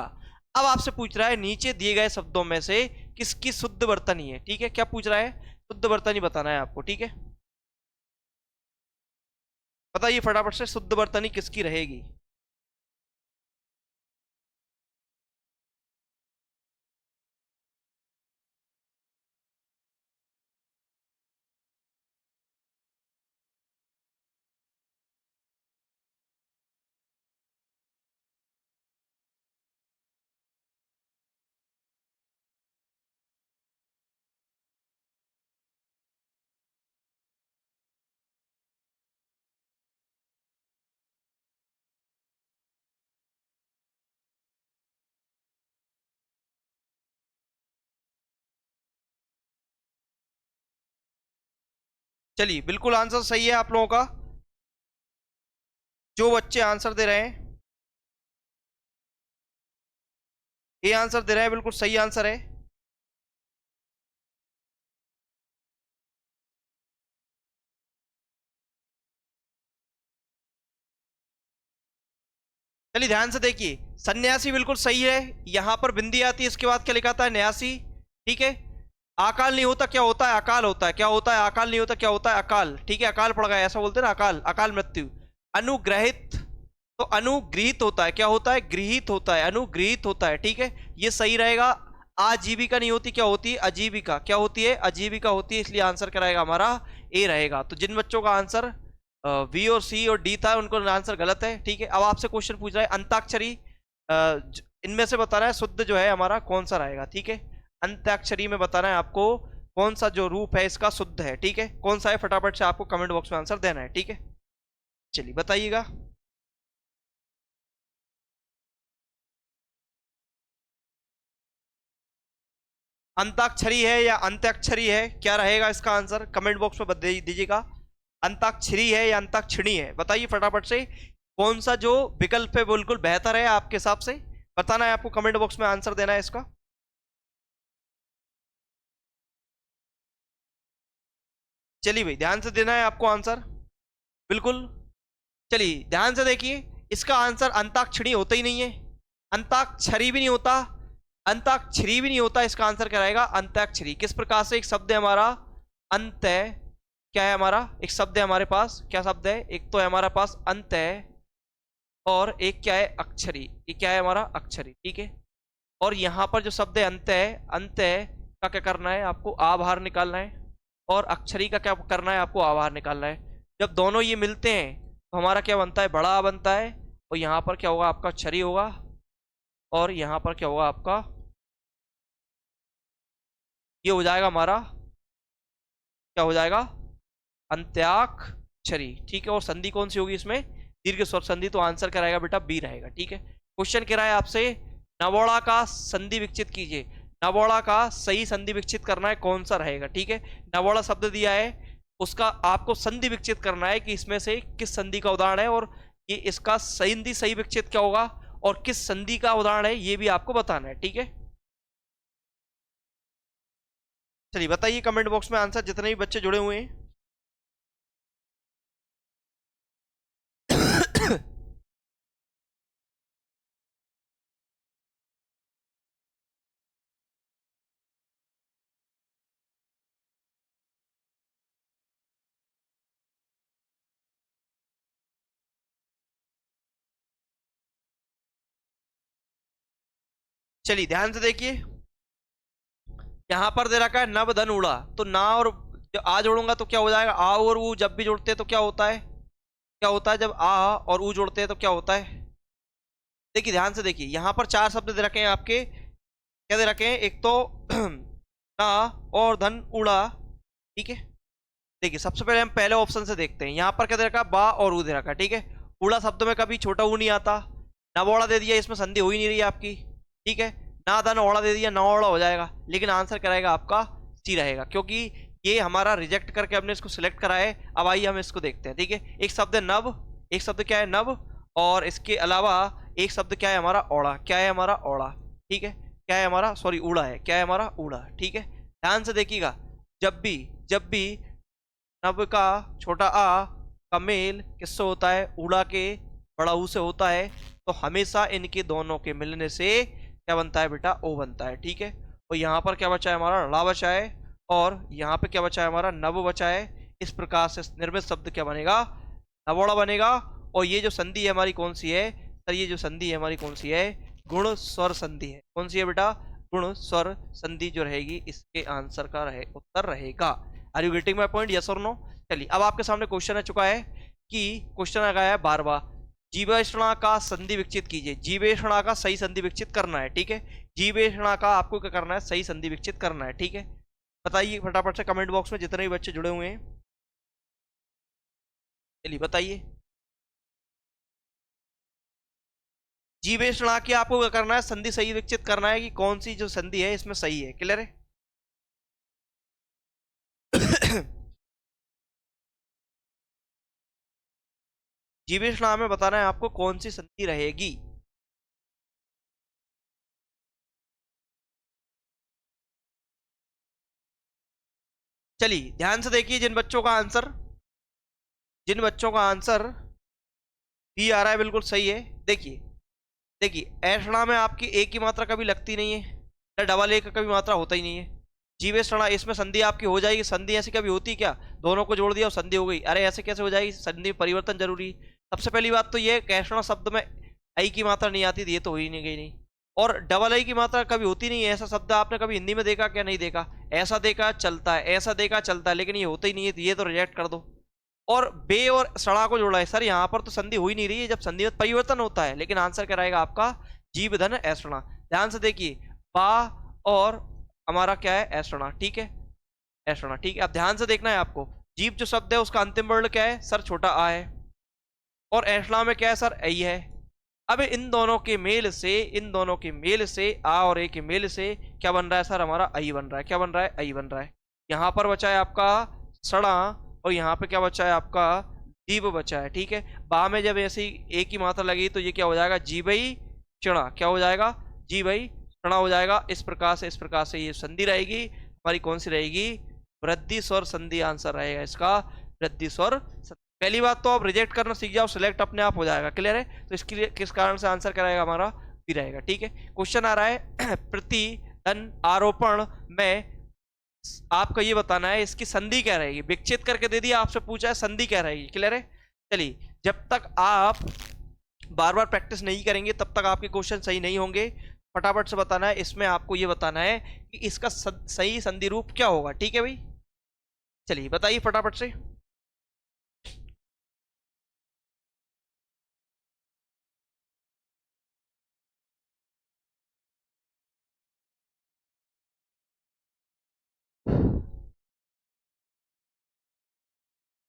अब आपसे पूछ रहा है नीचे दिए गए शब्दों में से किसकी शुद्ध वर्तनी है। ठीक है, क्या पूछ रहा है, शुद्ध वर्तनी बताना है आपको। ठीक है, बताइए फटाफट से शुद्ध वर्तनी किसकी रहेगी। चलिए बिल्कुल आंसर सही है आप लोगों का। जो बच्चे आंसर दे रहे हैं, ये आंसर दे रहे हैं, बिल्कुल सही आंसर है। चलिए ध्यान से देखिए, सन्यासी बिल्कुल सही है। यहां पर बिंदी आती है, इसके बाद क्या लिखा था, न्यासी। ठीक है, आकाल नहीं होता, क्या होता है, अकाल होता है। क्या होता है, आकाल नहीं होता, क्या होता है, अकाल। ठीक है, अकाल पड़ गया, ऐसा बोलते हैं ना, अकाल, अकाल मृत्यु। अनुग्रहित, तो अनुगृहित होता है, क्या होता है, गृहित होता है, अनुगृहित होता है। ठीक है, ये सही रहेगा। आजीविका नहीं होती, क्या होती है, अजीविका। क्या होती है, अजीविका होती है, इसलिए आंसर क्या रहेगा हमारा, ए रहेगा। तो जिन बच्चों का आंसर बी और सी और डी था, उनको आंसर गलत है। ठीक है, अब आपसे क्वेश्चन पूछ रहा है अंताक्षरी, इनमें से बताना है शुद्ध जो है हमारा कौन सा रहेगा। ठीक है, अंताक्षरी में बताना है आपको कौन सा जो रूप है इसका शुद्ध है। ठीक है, कौन सा है, फटाफट से आपको कमेंट बॉक्स में आंसर देना है। ठीक है, चलिए बताइएगा। अंताक्षरी है या अंत्याक्षरी है, क्या रहेगा इसका आंसर, कमेंट बॉक्स में बता दीजिएगा। अंताक्षरी है या अंताक्षरी है, बताइए फटाफट से कौन सा जो विकल्प है बिल्कुल बेहतर है आपके हिसाब से, बताना है आपको, कमेंट बॉक्स में आंसर देना है इसका। चलिए भाई ध्यान से देना है आपको आंसर, बिल्कुल। चलिए ध्यान से देखिए, इसका आंसर अंताक्षरी होता ही नहीं है, अंताक्षरी भी नहीं होता, अंताक्षरी भी नहीं होता। इसका आंसर क्या रहेगा, अंताक्षरी। किस प्रकार से एक शब्द है हमारा, अंत क्या है हमारा, एक शब्द है हमारे पास, क्या शब्द है, एक तो है हमारे पास अंत है और एक क्या है अक्षरी, ये क्या है हमारा अक्षरी, ठीक है। और यहाँ पर जो शब्द है अंत है का क्या करना है, आपको आ बाहर निकालना है, और अक्षरी का क्या करना है, आपको आ बाहर निकालना है। जब दोनों ये मिलते हैं तो हमारा क्या बनता है, बड़ा आ बनता है, और यहाँ पर क्या होगा आपका अक्षरी होगा, और यहाँ पर क्या होगा आपका, ये हो जाएगा हमारा, क्या हो जाएगा, अंत्याक्षरी, ठीक है। और संधि कौन सी होगी इसमें, दीर्घ स्वर संधि, तो आंसर कराएगा बेटा बी रहेगा, ठीक है। क्वेश्चन कह रहा है आपसे नवोड़ा का संधि विकसित कीजिए, नवोड़ा का सही संधि विकसित करना है, कौन सा रहेगा, ठीक है। नवोड़ा शब्द दिया है, उसका आपको संधि विकसित करना है कि इसमें से किस संधि का उदाहरण है, और ये इसका संधि सही विकसित क्या होगा, और किस संधि का उदाहरण है, ये भी आपको बताना है, ठीक है। चलिए बताइए कमेंट बॉक्स में आंसर, जितने भी बच्चे जुड़े हुए हैं। चलिए ध्यान से देखिए, यहां पर दे रखा है नव धन उड़ा, तो ना और जब आ जोड़ूंगा तो क्या हो जाएगा, आ और ऊ जब भी जोड़ते हैं तो क्या होता है, क्या होता है, जब आ और ऊ जोड़ते हैं तो क्या होता है। देखिए ध्यान से देखिए, यहां पर चार शब्द दे रखे हैं आपके, क्या दे रखे हैं, एक तो ना और धन उड़ा, ठीक है। देखिए सबसे पहले हम पहले ऑप्शन से देखते हैं, यहाँ पर क्या दे रखा है, बा और ऊ दे रखा है, ठीक है। उड़ा शब्द में कभी छोटा ऊ नहीं आता, नवोड़ा दे दिया, इसमें संधि हो ही नहीं रही आपकी, ठीक है। ना धन ओड़ा दे दिया, नवोड़ा हो जाएगा, लेकिन आंसर कराएगा आपका सी रहेगा, क्योंकि ये हमारा रिजेक्ट करके हमने इसको सिलेक्ट करा है। अब आइए हम इसको देखते हैं, ठीक है। एक शब्द है नव, एक शब्द क्या है नव, और इसके अलावा एक शब्द क्या है हमारा ओड़ा, क्या है हमारा ओड़ा, ठीक है। क्या है हमारा, सॉरी ऊड़ा है, क्या है हमारा ऊड़ा, ठीक है। ध्यान से देखिएगा, जब भी नव का छोटा आ का मेल किससे होता है, ऊड़ा के बड़ा ऊ से होता है, तो हमेशा इनके दोनों के मिलने से क्या बनता है बेटा, ओ बनता है, ठीक है। और यहाँ पर क्या बचा है हमारा, ला बचा है, और यहाँ पे क्या बचा है हमारा, नव बचा है। इस प्रकार से निर्मित शब्द क्या बनेगा, नवोड़ा बनेगा। और ये जो संधि है हमारी कौन सी है सर, ये जो संधि है हमारी कौन सी है, गुण स्वर संधि है, कौन सी है बेटा, गुण स्वर संधि जो रहेगी, इसके आंसर का उत्तर रहेगा। Are you getting my point, yes और नो। चलिए अब आपके सामने क्वेश्चन आ चुका है, कि क्वेश्चन आ गया है 12वां, जीवेषणा का संधि विकसित कीजिए, जीवेषणा का सही संधि विकसित करना है, ठीक है। जीवेषणा का आपको क्या करना है, सही संधि विकसित करना है, ठीक है। बताइए फटाफट से कमेंट बॉक्स में जितने भी बच्चे जुड़े हुए हैं, चलिए बताइए। जीवेषणा की आपको क्या करना है, संधि सही विकसित करना है, कि कौन सी जो संधि है इसमें सही है, क्लियर है। जीवेषणा में बताना है आपको कौन सी संधि रहेगी। चलिए ध्यान से देखिए, जिन बच्चों का आंसर बी आ रहा है बिल्कुल सही है। देखिए देखिए, ऐषणा में आपकी एक की मात्रा कभी लगती नहीं है, डबल एक का कभी मात्रा होता ही नहीं है। जीवेषणा इसमें संधि आपकी हो जाएगी, संधि ऐसी कभी होती क्या, दोनों को जोड़ दिया और संधि हो गई, अरे ऐसे कैसे हो जाएगी, संधि परिवर्तन जरूरी। सबसे पहली बात तो ये ऐषणा शब्द में आई की मात्रा नहीं आती थी, ये तो हो ही नहीं गई नहीं। और डबल आई की मात्रा कभी होती नहीं है, ऐसा शब्द आपने कभी हिंदी में देखा क्या, नहीं देखा। ऐसा देखा चलता है, ऐसा देखा चलता है, लेकिन ये होता ही नहीं है, तो ये तो रिजेक्ट कर दो। और बे और सड़ा को जोड़ा है सर, यहाँ पर तो संधि हो ही नहीं रही है, जब संधि में परिवर्तन होता है, लेकिन आंसर क्या रहेगा आपका, जीव धन ऐषणा। ध्यान से देखिए, बा और हमारा क्या है, ऐषणा, ठीक है, ऐषणा, ठीक है। अब ध्यान से देखना है आपको, जीव जो शब्द है उसका अंतिम वर्ण क्या है सर, छोटा आ है, और ऐषणा में क्या है सर, ऐ है। अब इन दोनों के मेल से आ और ए के मेल से क्या बन रहा है सर, हमारा आई बन रहा है, क्या बन रहा है, आई बन रहा है। यहाँ पर बचा है आपका सड़ा, और यहाँ पे क्या बचा है आपका, जीव बचा है, ठीक है। बा में जब ऐसी एक ही मात्रा लगी तो ये क्या हो जाएगा, जीवई चढ़ा, क्या हो जाएगा, जीवई चढ़ा हो जाएगा। इस प्रकार से ये संधि रहेगी हमारी, कौन सी रहेगी, वृद्धि स्वर संधि आंसर रहेगा इसका, वृद्धि स्वर। पहली बात तो आप रिजेक्ट करना सीख जाओ, सिलेक्ट अपने आप हो जाएगा, क्लियर है। तो इसके लिए किस कारण से आंसर कराएगा हमारा बी रहेगा, ठीक है। क्वेश्चन आ रहा है प्रति धन आरोपण में आपको ये बताना है इसकी संधि क्या रहेगी। विच्छेद करके दे दिया, आपसे पूछा है संधि क्या रहेगी। क्लियर है? चलिए, जब तक आप बार बार प्रैक्टिस नहीं करेंगे तब तक आपके क्वेश्चन सही नहीं होंगे। फटाफट से बताना है। इसमें आपको ये बताना है कि इसका सही संधि रूप क्या होगा। ठीक है भाई, चलिए बताइए फटाफट से।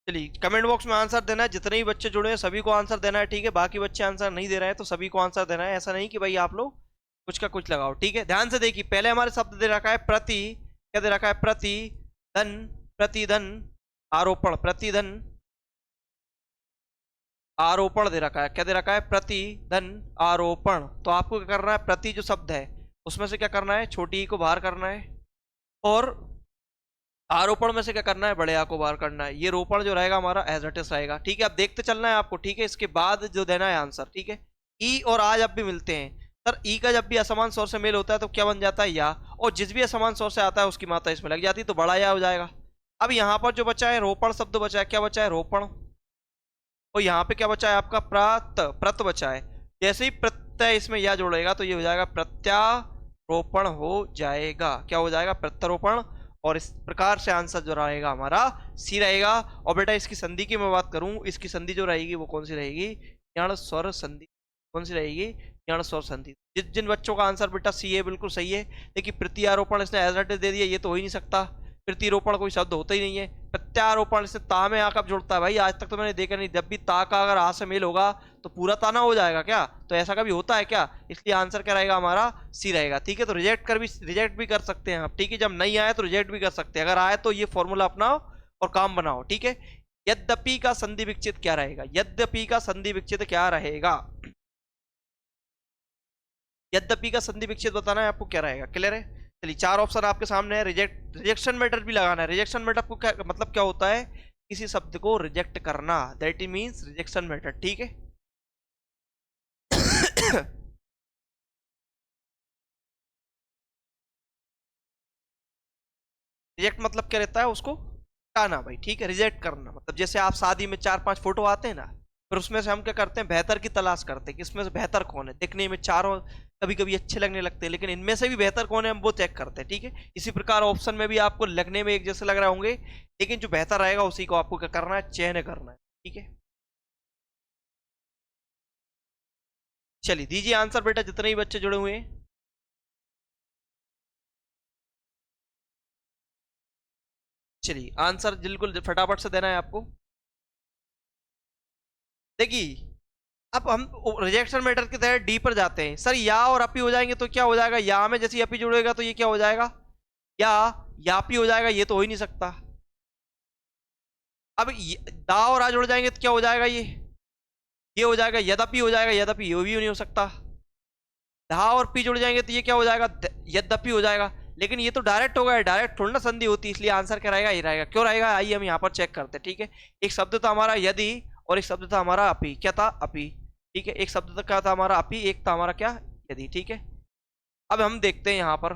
चलिए कमेंट बॉक्स में आंसर देना है, जितने भी बच्चे जुड़े हैं सभी को आंसर देना है। ठीक है, बाकी बच्चे आंसर नहीं दे रहे हैं तो सभी को आंसर देना है। ऐसा नहीं कि भाई आप लोग कुछ का कुछ लगाओ। ठीक है, ध्यान से देखिए। पहले हमारे शब्द दे रखा है प्रति, क्या दे रखा है? प्रतिधन, प्रतिधन आरोपण, प्रतिधन आरोपण दे रखा है। क्या दे रखा है? प्रतिधन आरोपण। तो आपको क्या करना है? प्रति जो शब्द है उसमें से क्या करना है? छोटी ई को बाहर करना है, और आरोपण में से क्या करना है? बड़े आ को बाहर करना है। ये रोपण जो रहेगा हमारा एज इट इज रहेगा। ठीक है, अब देखते चलना है आपको। ठीक है, इसके बाद जो देना है आंसर। ठीक है, ई और आ जब भी मिलते हैं सर, ई का जब भी असमान स्वर से मेल होता है तो क्या बन जाता है? या। और जिस भी असमान स्वर से आता है उसकी मात्रा इसमें लग जाती है तो बड़ा या हो जाएगा। अब यहाँ पर जो बचा है रोपण शब्द बचा है। क्या बचा है? रोपण। और यहाँ पे क्या बचा है आपका? प्रत, प्रत बचा है। जैसे ही प्रत्यय इसमें या जोड़ेगा तो ये हो जाएगा प्रत्यारोपण हो जाएगा। क्या हो जाएगा? प्रत्यारोपण। और इस प्रकार से आंसर जो रहेगा हमारा सी रहेगा। और बेटा इसकी संधि की मैं बात करूं, इसकी संधि जो रहेगी वो कौन सी रहेगी? यण स्वर संधि। कौन सी रहेगी? यण स्वर संधि। जिन जिन बच्चों का आंसर बेटा सी है बिल्कुल सही है। देखिए प्रत्यारोपण इसने एज इट इज दे दिया, ये तो हो ही नहीं सकता। प्रतिरोपण कोई शब्द होता ही नहीं है। प्रत्यारोपण से ता में आ कब जुड़ता है भाई? आज तक तो मैंने देखा नहीं। जब भी ता का अगर आ से मेल होगा तो पूरा ताना हो जाएगा क्या? तो ऐसा कभी होता है क्या? इसलिए आंसर क्या रहेगा हमारा? सी रहेगा। ठीक है, तो रिजेक्ट भी कर सकते हैं आप। ठीक है, जब नहीं आए तो रिजेक्ट भी कर सकते हैं, अगर आए तो ये फॉर्मूला अपनाओ और काम बनाओ। ठीक है, यद्यपि का संधि विच्छेद क्या रहेगा? यद्यपि का संधि विच्छेद क्या रहेगा? यद्यपि का संधि विच्छेद बताना है आपको, क्या रहेगा? क्लियर है? चलिए चार ऑप्शन आपके सामने है। रिजेक्शन मेथड भी लगाना है। रिजेक्शन मेथड को क्या मतलब, क्या होता है? किसी शब्द को रिजेक्ट करना, दैट मीन्स रिजेक्शन मेथड। ठीक है रिजेक्ट मतलब क्या रहता है? उसको हटाना भाई। ठीक है, रिजेक्ट करना मतलब जैसे आप शादी में 4-5 फोटो आते हैं ना, फिर उसमें से हम क्या करते हैं? बेहतर की तलाश करते हैं कि इसमें से बेहतर कौन है। दिखने में चारों कभी कभी अच्छे लगने लगते हैं, लेकिन इनमें से भी बेहतर कौन है हम वो चेक करते हैं। ठीक है, इसी प्रकार ऑप्शन में भी आपको लगने में एक जैसे लग रहे होंगे, लेकिन जो बेहतर रहेगा उसी को आपको क्या करना है? चयन करना है। ठीक है, चलिए दीजिए आंसर बेटा, जितने भी बच्चे जुड़े हुए हैं। चलिए आंसर बिल्कुल फटाफट से देना है आपको। देखिए, अब हम रिजेक्शन मैटर की तरह डी पर जाते हैं। सर या और अपी हो जाएंगे तो क्या हो जाएगा? या में जैसे अपी जुड़ेगा तो ये क्या हो जाएगा? या यापी हो जाएगा। ये तो हो ही नहीं सकता। अब दा और आ जुड़ जाएंगे तो क्या हो जाएगा? ये हो जाएगा यद्यपि, हो जाएगा यद्यपि। ये भी नहीं हो सकता। धा और पी जुड़ जाएंगे तो ये क्या हो जाएगा? यद्यपि हो जाएगा। लेकिन ये तो डायरेक्ट होगा, डायरेक्ट थोड़ी ना संधि होती, इसलिए आंसर क्या रहेगा? ये रहेगा। क्यों रहेगा? आइए हम यहाँ पर चेक करते हैं। ठीक है, एक शब्द था हमारा यदि और एक शब्द था हमारा अपी। क्या था? अपी। ठीक है, एक शब्द था क्या था हमारा? अपी, एक था हमारा क्या? यदि। ठीक है, अब हम देखते हैं यहाँ पर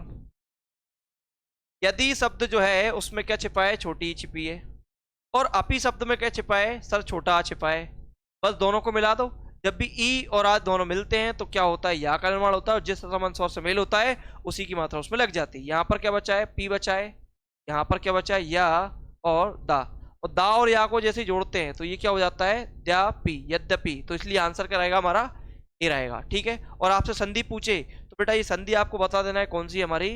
यदि शब्द जो है उसमें क्या छिपा है? छोटी छिपी है। और अपी शब्द में क्या छिपा है? सर छोटा आ छिपा है। बस दोनों को मिला दो। जब भी ई और आ दोनों मिलते हैं तो क्या होता है? या का निर्माण होता है, और जिस समान स्वर से मेल होता है उसी की मात्रा उसमें लग जाती है। यहाँ पर क्या बचा है? पी बचा है। यहाँ पर क्या बचा है? या और दा। और दा और या को जैसे जोड़ते हैं तो ये क्या हो जाता है? द्यापि, यद्यपि। तो इसलिए आंसर क्या रहेगा हमारा? ए रहेगा। ठीक है, और आपसे संधि पूछे तो बेटा ये संधि आपको बता देना है कौन सी हमारी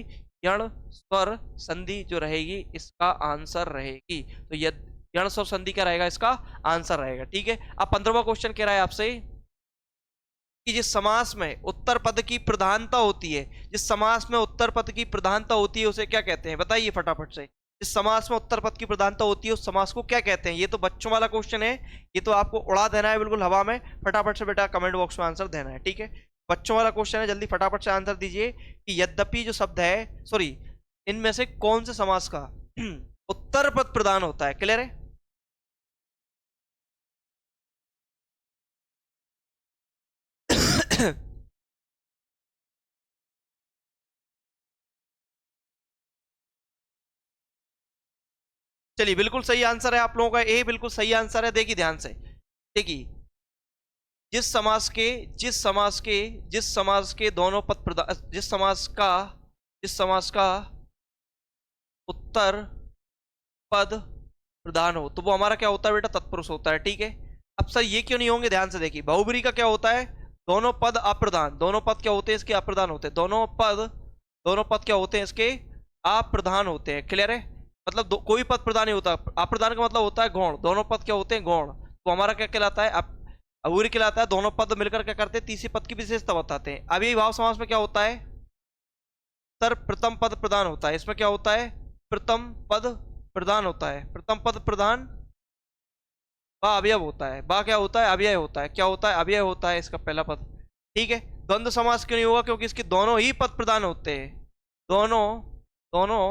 यण स्वर संधि जो रहेगी इसका आंसर रहेगी। तो यद यण स्वर संधि क्या रहेगा? इसका आंसर रहेगा। ठीक है, अब 15वां क्वेश्चन कह रहा है आपसे कि जिस समास में उत्तर पद की प्रधानता होती है, जिस समास में उत्तर पद की प्रधानता होती है उसे क्या कहते हैं? बताइए फटाफट से। जिस समास में उत्तर पद की प्रधानता होती है उस समास को क्या कहते हैं? ये तो बच्चों वाला क्वेश्चन है, ये तो आपको उड़ा देना है बिल्कुल हवा में। फटाफट से बेटा कमेंट बॉक्स में आंसर देना है। ठीक है, बच्चों वाला क्वेश्चन है, जल्दी फटाफट से आंसर दीजिए कि यद्यपि जो शब्द है, सॉरी, इनमें से कौन से समास का उत्तर पद प्रधान होता है? क्लियर है? चलिए बिल्कुल सही आंसर है आप लोगों का, ए बिल्कुल सही आंसर है। देखिए ध्यान से, देखिए जिस समास के जिस समास के जिस समास के दोनों पद प्रधान, जिस समास का उत्तर पद प्रधान हो तो वो हमारा क्या होता है बेटा, तत्पुरुष होता है। ठीक है, अब सर ये क्यों नहीं होंगे, ध्यान से देखिए, बहुब्री का क्या होता है, दोनों पद अप्रधान, दोनों पद क्या होते हैं इसके, अप्रधान होते हैं, दोनों पद क्या होते हैं इसके, अप्रधान होते हैं। क्लियर है, मतलब कोई पद प्रधान नहीं होता, अप्रधान का मतलब होता है गौण, दोनों पद क्या होते हैं, गौण। तो हमारा क्या कहलाता है, अबूरी कहलाता है, दोनों पद मिलकर क्या करते हैं, तीसरे पद की विशेषता बताते हैं। अब यही भाव समास में क्या होता है, सर प्रथम पद प्रधान होता है, इसमें क्या होता है, प्रथम पद प्रधान होता है, प्रथम पद प्रधान बा अवयव होता है, बा क्या होता है, अव्यय होता है, क्या होता है, अव्यय होता है इसका पहला पद। ठीक है, द्वंद्व समास क्यों नहीं होगा, क्योंकि इसके दोनों ही पद प्रधान होते हैं, दोनों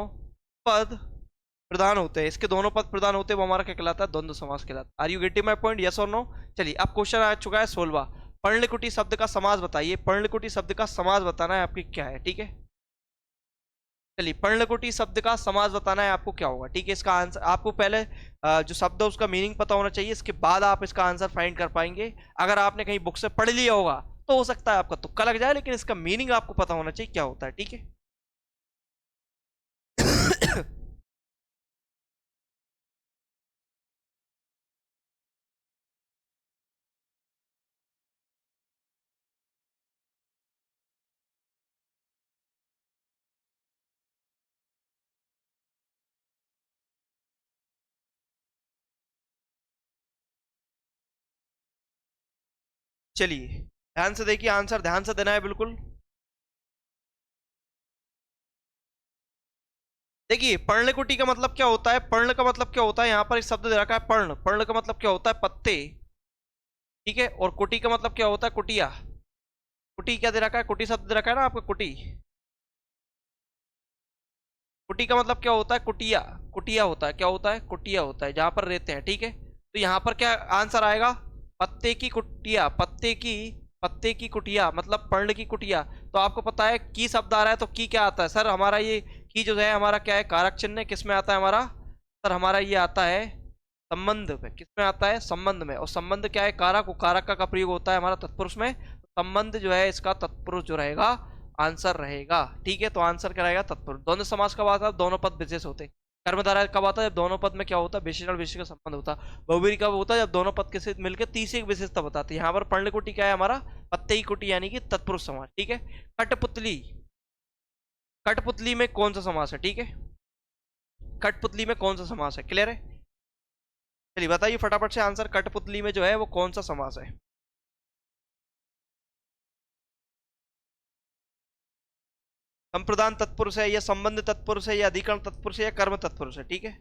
पद प्रधान होते हैं, इसके दोनों पद प्रधान होते हैं, वो हमारा क्या कहलाता है, द्वंद्व समास कहलाता है। Are you getting my point, yes और नो। चलिए अब क्वेश्चन आ चुका है 16वां, पर्णलिकुटी शब्द का समास बताइए, पर्णलिकुटी शब्द का समास बताना है आपकी क्या है। ठीक है, चलिए पर्णलिकुटी शब्द का समास बताना है आपको क्या होगा। ठीक है, इसका आंसर आपको पहले जो शब्द है उसका मीनिंग पता होना चाहिए, इसके बाद आप इसका आंसर फाइंड कर पाएंगे। अगर आपने कहीं बुक से पढ़ लिया होगा तो हो सकता है आपका तुक्का लग जाए, लेकिन इसका मीनिंग आपको पता होना चाहिए क्या होता है। ठीक है चलिए ध्यान से देखिए, आंसर ध्यान से देना है बिल्कुल। देखिए पर्णकुटी का मतलब क्या होता है, पर्ण का मतलब क्या होता है, यहाँ पर एक शब्द दे रखा है पर्ण, पर्ण का मतलब क्या होता है, पत्ते। ठीक है, और कुटी का मतलब क्या होता है, कुटिया। कुटी क्या दे रखा है, कुटी शब्द दे रखा है ना आपको, कुटी, कुटी का मतलब क्या होता है, कुटिया, कुटिया होता है, क्या होता है, कुटिया होता है, जहां पर रहते हैं। ठीक है, तो यहाँ पर क्या आंसर आएगा, पत्ते की कुटिया, पत्ते की कुटिया मतलब पर्ण की कुटिया। तो आपको पता है की शब्द आ रहा है, तो की क्या आता है सर, हमारा ये की जो है हमारा क्या है, कारक चिन्ह किस में आता है हमारा, सर हमारा ये आता है संबंध में, किस में आता है, संबंध में। और संबंध क्या है, कारक, कारक का प्रयोग होता है हमारा तत्पुरुष में, संबंध जो है इसका तत्पुरुष जो रहेगा आंसर रहेगा। ठीक है, तो आंसर क्या रहेगा, तत्पुरुष। द्वंद्व समास कब आता है, दोनों पद विशेष होते हैं। कर्मधारय कब आता है, जब दोनों पद में क्या होता है, विशेषण विशेष का संबंध होता है। बहुव्रीहि कब होता है, जब दोनों पद के साथ मिलकर तीसरी एक विशेषता बताती है। यहाँ पर पर्णकुटी क्या है हमारा, पत्ते की कुटी यानी कि तत्पुरुष समास। ठीक है, कठपुतली, कठपुतली में कौन सा समास है, ठीक है, कठपुतली में कौन सा समास है, क्लियर है। चलिए बताइए फटाफट से आंसर, कठपुतली में जो है वो कौन सा समास है। संप्रदान तत्पुरुष है, या संबंध तत्पुरुष है, या अधिकरण तत्पुरुष है, या कर्म तत्पुरुष है। ठीक है,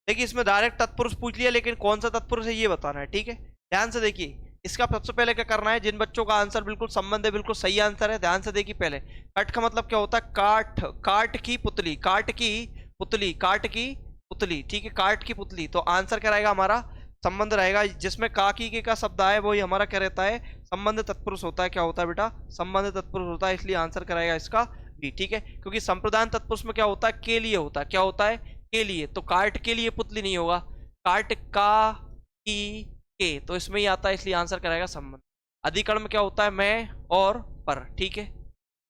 देखिए इसमें डायरेक्ट तत्पुरुष पूछ लिया, लेकिन कौन सा तत्पुरुष है ये बताना है। ठीक है, ध्यान से देखिए, इसका सबसे पहले क्या करना है, जिन बच्चों का आंसर बिल्कुल संबंध है, बिल्कुल सही आंसर है, ध्यान से देखिए पहले, कट का मतलब क्या होता है, काठ, काट की पुतली, काट की पुतली, काट की पुतली। ठीक है, काट की पुतली, तो आंसर क्या रहेगा हमारा, संबंध रहेगा, जिसमें काकी के का शब्द आए वही हमारा क्या रहता है, संबंध तत्पुरुष होता है। क्या होता है बेटा, संबंध तत्पुरुष होता है, इसलिए आंसर कराएगा इसका बी। ठीक है, क्योंकि संप्रदान तत्पुरुष में क्या होता है, के लिए होता है, क्या होता है, के लिए, तो काट के लिए पुतली नहीं होगा, काट का की के, तो इसमें ही आता है, इसलिए आंसर कराएगा संबंध। अधिकरण में क्या होता है, मैं और पर। ठीक है,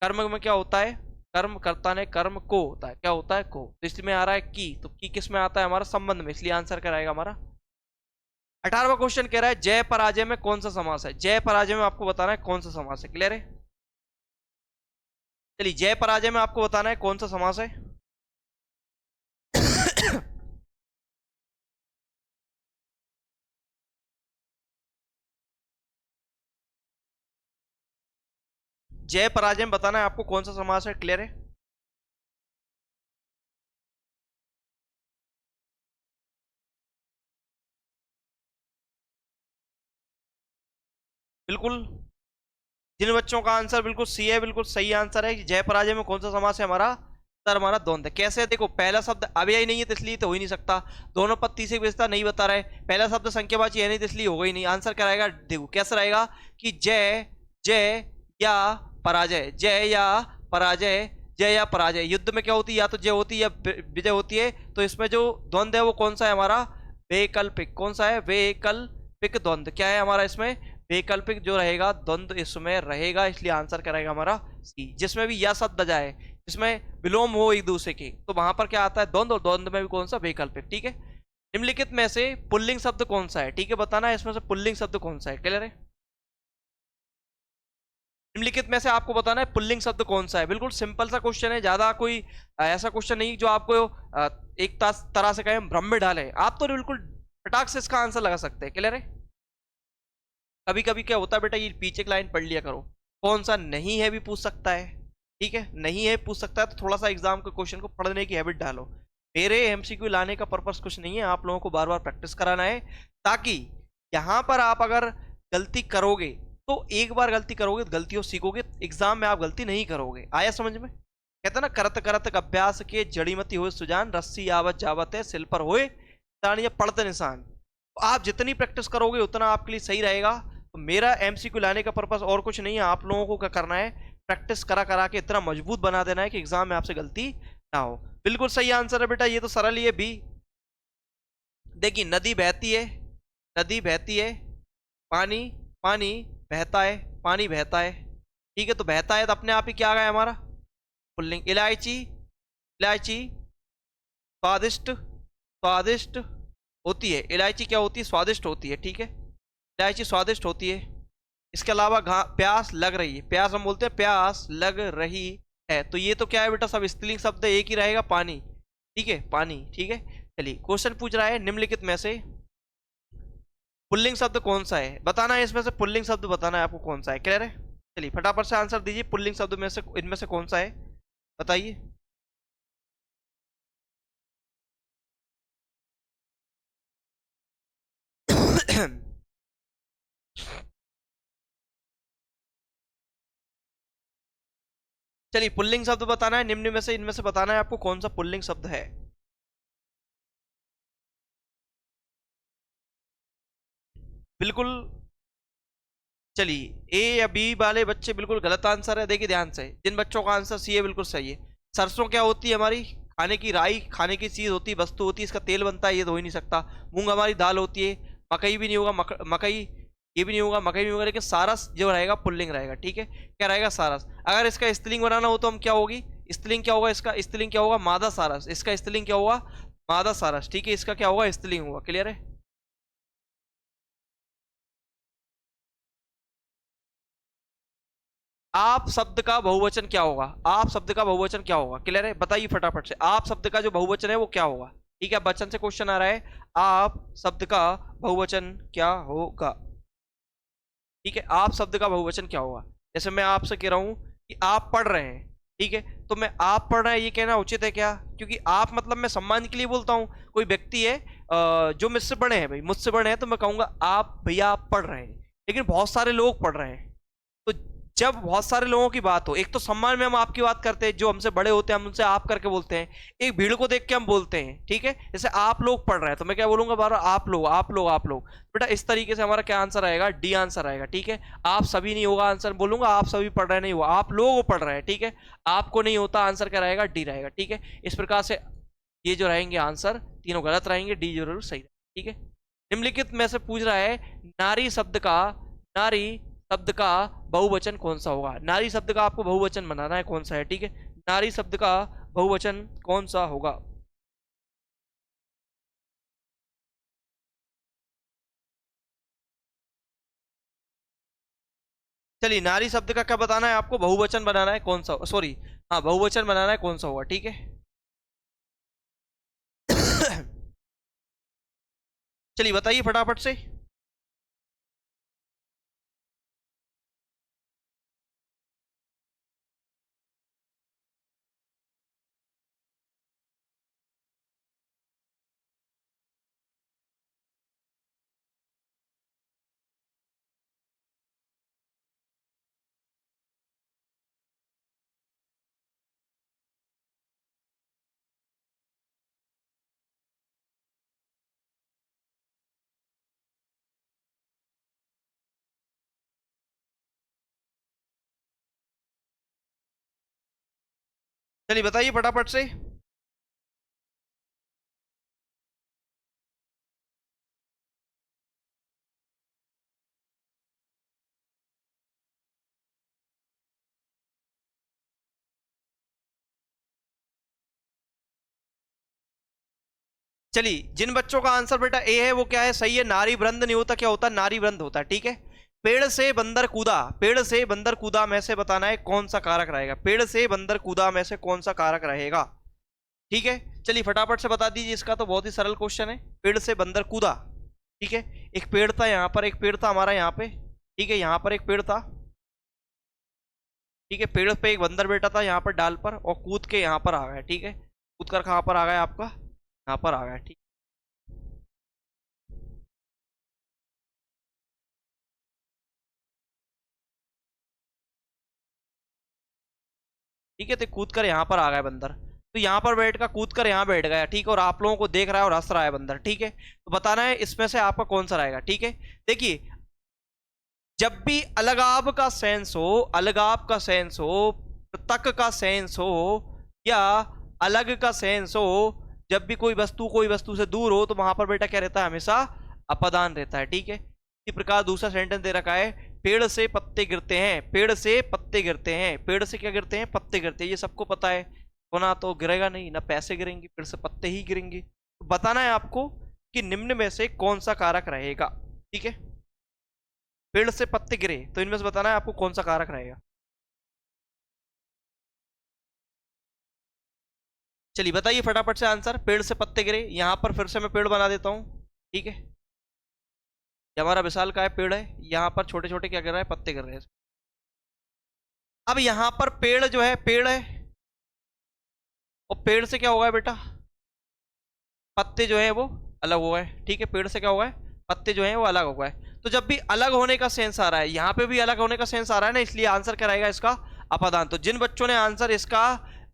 कर्म में क्या होता है, कर्म कर्ता ने कर्म को होता है, क्या होता है, को, तो इसमें आ रहा है की, तो की किस में आता है हमारा, संबंध में, इसलिए आंसर कराएगा हमारा। 18वां क्वेश्चन कह रहा है जय पराजय में कौन सा समास है, जय पराजय में आपको बताना है कौन सा समास है, क्लियर है। चलिए जय पराजय में आपको बताना है कौन सा समास है। जय पराजय में बताना है आपको कौन सा समास है, क्लियर है। बिल्कुल, जिन बच्चों का आंसर बिल्कुल सी है, बिल्कुल सही आंसर है। जय पराजय में कौन सा समास है हमारा, सर हमारा द्वंद है। कैसे, देखो पहला शब्द अव्यय नहीं है तो इसलिए तो हो ही नहीं सकता, दोनों पद तीसरी विशेषता नहीं बता रहे, पहला शब्द संख्यावाची है नहीं तो इसलिए होगा ही नहीं। आंसर क्या रहेगा, देखो कैसे रहेगा कि जय, जय या पराजय, जय या पराजय, जय या पराजय, युद्ध में क्या होती है, या तो जय होती है या विजय होती है। तो इसमें जो द्वंद्व है वो कौन सा है हमारा, वैकल्पिक। कौन सा है, वैकल्पिक द्वंद्व। क्या है हमारा इसमें, वैकल्पिक जो रहेगा द्वंद्व इसमें रहेगा, इसलिए आंसर क्या रहेगा हमारा सी। जिसमें भी या शब्द जाए, जिसमें विलोम हो एक दूसरे के, तो वहां पर क्या आता है, द्वंद्व, और द्वंद्व में भी कौन सा, वैकल्पिक। ठीक है। निम्नलिखित में से पुल्लिंग शब्द कौन सा है, ठीक है, बताना है इसमें से पुल्लिंग शब्द कौन सा है, क्लियर है। निम्नलिखित में से आपको बताना है पुल्लिंग शब्द कौन सा है। बिल्कुल सिंपल सा क्वेश्चन है, ज्यादा कोई ऐसा क्वेश्चन नहीं जो आपको एक तरह से कहें भ्रम में डाले। आप तो बिल्कुल फटाक से इसका आंसर लगा सकते हैं, क्लियर है। कभी कभी क्या होता है बेटा, ये पीछे की लाइन पढ़ लिया करो, कौन सा नहीं है भी पूछ सकता है। ठीक है, नहीं है पूछ सकता है, तो थोड़ा सा एग्जाम के क्वेश्चन को पढ़ने की हैबिट डालो। मेरे एमसीक्यू लाने का पर्पस कुछ नहीं है, आप लोगों को बार बार प्रैक्टिस कराना है, ताकि यहाँ पर आप अगर गलती करोगे तो एक बार गलती करोगे तो गलतियों सीखोगे, एग्जाम में आप गलती नहीं करोगे। आया समझ में। कहते ना, करत करत अभ्यास के जड़ीमती हो सुजान, रस्सी आवत जावत है सिल पर होए तानिया पढ़ते निशान। तो आप जितनी प्रैक्टिस करोगे उतना आपके लिए सही रहेगा। तो मेरा एमसीक्यू लाने का पर्पस और कुछ नहीं है, आप लोगों को क्या करना है, प्रैक्टिस करा करा के इतना मजबूत बना देना है कि एग्जाम में आपसे गलती ना हो। बिल्कुल सही आंसर है बेटा, ये तो सरल ही है, बी। देखिए, नदी बहती है, नदी बहती है, पानी, पानी बहता है, पानी बहता है। ठीक है, तो बहता है तो अपने आप ही क्या आ गया हमारा, पुल्लिंग। इलायची, इलायची स्वादिष्ट, स्वादिष्ट होती है। इलायची क्या होती है, स्वादिष्ट होती है। ठीक है, इलायची स्वादिष्ट होती है। इसके अलावा प्यास लग रही है, प्यास हम बोलते हैं प्यास लग रही है, तो ये तो क्या है बेटा, सब स्त्रीलिंग शब्द है, एक ही रहेगा, पानी। ठीक है, पानी। ठीक है, चलिए क्वेश्चन पूछ रहा है, निम्नलिखित में से पुल्लिंग शब्द कौन सा है, बताना है इसमें से पुल्लिंग शब्द, बताना है आपको कौन सा है, क्लियर है। चलिए फटाफट से आंसर दीजिए, पुल्लिंग शब्द में से इनमें से कौन सा है, बताइए। चलिए, पुल्लिंग शब्द बताना है, निम्न में से इनमें से बताना है आपको कौन सा पुल्लिंग शब्द है। बिल्कुल। चलिए, ए या बी वाले बच्चे बिल्कुल गलत आंसर है। देखिए ध्यान से, जिन बच्चों का आंसर सी है बिल्कुल सही है। सरसों क्या होती है हमारी, खाने की राई, खाने की चीज होती है, वस्तु होती है, इसका तेल बनता है, ये तो हो ही नहीं सकता। मूंग हमारी दाल होती है। मकई भी नहीं होगा, मकई ये भी नहीं होगा, मकई भी नहीं होगा, लेकिन सारस जो रहेगा पुल्लिंग रहेगा। ठीक है, क्या रहेगा, सारस। अगर इसका स्त्रीलिंग बनाना हो तो हम क्या होगी, स्त्रीलिंग क्या होगा, इसका स्त्रीलिंग क्या होगा, मादा सारस। इसका स्त्रीलिंग क्या होगा, मादा सारस। ठीक है, इसका क्या होगा, स्त्रीलिंग होगा, क्लियर है। आप शब्द का बहुवचन क्या होगा, आप शब्द का बहुवचन क्या होगा, क्लियर है, बताइए फटाफट से। आप शब्द का जो बहुवचन है वो क्या होगा। ठीक है, बच्चन से क्वेश्चन आ रहा है, आप शब्द का बहुवचन क्या होगा। ठीक है, आप शब्द का बहुवचन क्या होगा। जैसे मैं आपसे कह रहा हूं कि आप पढ़ रहे हैं, ठीक है, तो मैं आप पढ़ रहे हैं ये कहना उचित है क्या, क्योंकि आप मतलब मैं सम्मान के लिए बोलता हूं। कोई व्यक्ति है जो मुझसे बड़े हैं, भाई मुझसे बड़े हैं, तो मैं कहूंगा आप भैया आप पढ़ रहे हैं। लेकिन बहुत सारे लोग पढ़ रहे हैं, तो जब बहुत सारे लोगों की बात हो, एक तो सम्मान में हम आपकी बात करते हैं, जो हमसे बड़े होते हैं हम उनसे आप करके बोलते हैं। एक भीड़ को देख के हम बोलते हैं, ठीक है, जैसे आप लोग पढ़ रहे हैं तो मैं क्या बोलूंगा बार बार, आप लोग, आप लोग, आप लोग। बेटा इस तरीके से हमारा क्या आंसर आएगा, डी आंसर आएगा। ठीक है, आप सभी नहीं होगा आंसर, बोलूंगा आप सभी पढ़ रहे नहीं हुआ, आप लोग पढ़ रहे हैं। ठीक है, आपको नहीं होता, आंसर क्या रहेगा, डी रहेगा। ठीक है, इस प्रकार से ये जो रहेंगे आंसर तीनों गलत रहेंगे, डी जरूर सही। ठीक है, निम्नलिखित में से पूछ रहा है, नारी शब्द का, नारी शब्द का बहुवचन कौन सा होगा। नारी शब्द का आपको बहुवचन बनाना है, कौन सा है। ठीक है, नारी शब्द का बहुवचन कौन सा होगा। चलिए, नारी शब्द का क्या बताना है आपको, बहुवचन बनाना है, कौन सा, सॉरी, हाँ बहुवचन बनाना है, कौन सा होगा। ठीक है। चलिए बताइए फटाफट से। चलिए बताइए फटाफट से। चलिए, जिन बच्चों का आंसर बेटा ए है वो क्या है, सही है। नारी वृंद नहीं होता, क्या होता है, नारी वृंद होता है। ठीक है। पेड़ से बंदर कूदा, पेड़ से बंदर कूदा में से बताना है कौन सा कारक रहेगा। पेड़ से बंदर कूदा में से कौन सा कारक रहेगा। ठीक है। चलिए फटाफट से बता दीजिए, इसका तो बहुत ही सरल क्वेश्चन है। पेड़ से बंदर कूदा। ठीक है। एक पेड़ था यहाँ पर, एक पेड़ था हमारा यहाँ पे। ठीक है, यहाँ पर एक पेड़ था। ठीक है, पेड़ पे एक बंदर बैठा था यहाँ पर डाल पर, और कूद के यहाँ पर आ गया। ठीक है, कूद कर कहाँ पर आ गया आपका, यहाँ पर आ गया। ठीक। ठीक है, तो कूद कर यहाँ पर आ गया बंदर, तो यहाँ पर बैठ कर कूद कर यहाँ बैठ गया। ठीक है, और आप लोगों को देख रहा है और हंस रहा है बंदर। ठीक है, तो बताना है इसमें से आपका कौन सा रहेगा। ठीक है, देखिए, जब भी अलगाव का सेंस हो, अलगाव का सेंस हो, पृथक का सेंस हो, या अलग का सेंस हो, जब भी कोई वस्तु से दूर हो, तो वहां पर बेटा क्या रहता है, हमेशा अपादान रहता है। ठीक है। इसी प्रकार दूसरा सेंटेंस दे रखा है, पेड़ से पत्ते गिरते हैं, पेड़ से पत्ते गिरते हैं, पेड़ से क्या गिरते हैं, पत्ते गिरते हैं। ये सबको पता है, तो ना तो गिरेगा नहीं, ना पैसे गिरेंगे, पेड़ से पत्ते ही गिरेंगे। तो बताना है आपको कि निम्न में से कौन सा कारक रहेगा। ठीक है, पेड़ से पत्ते गिरे, तो इनमें से बताना है आपको कौन सा कारक रहेगा। चलिए बताइए फटाफट से आंसर। पेड़ से पत्ते गिरे, यहां पर फिर से मैं पेड़ बना देता हूं। ठीक है, ये हमारा विशाल का है पेड़ है, यहां पर छोटे छोटे क्या गिर रहा है, पत्ते गिर रहे हैं। अब यहां पर पेड़ जो है, पेड़ है, और पेड़ से क्या होगा बेटा, पत्ते जो है वो अलग हो गए। ठीक है, पेड़ से क्या हुआ है, पत्ते जो है वो अलग हो गए। तो जब भी अलग होने का सेंस आ रहा है, यहाँ पे भी अलग होने का सेंस आ रहा है ना, इसलिए आंसर क्या रहेगा इसका, अपादान। तो जिन बच्चों ने आंसर इसका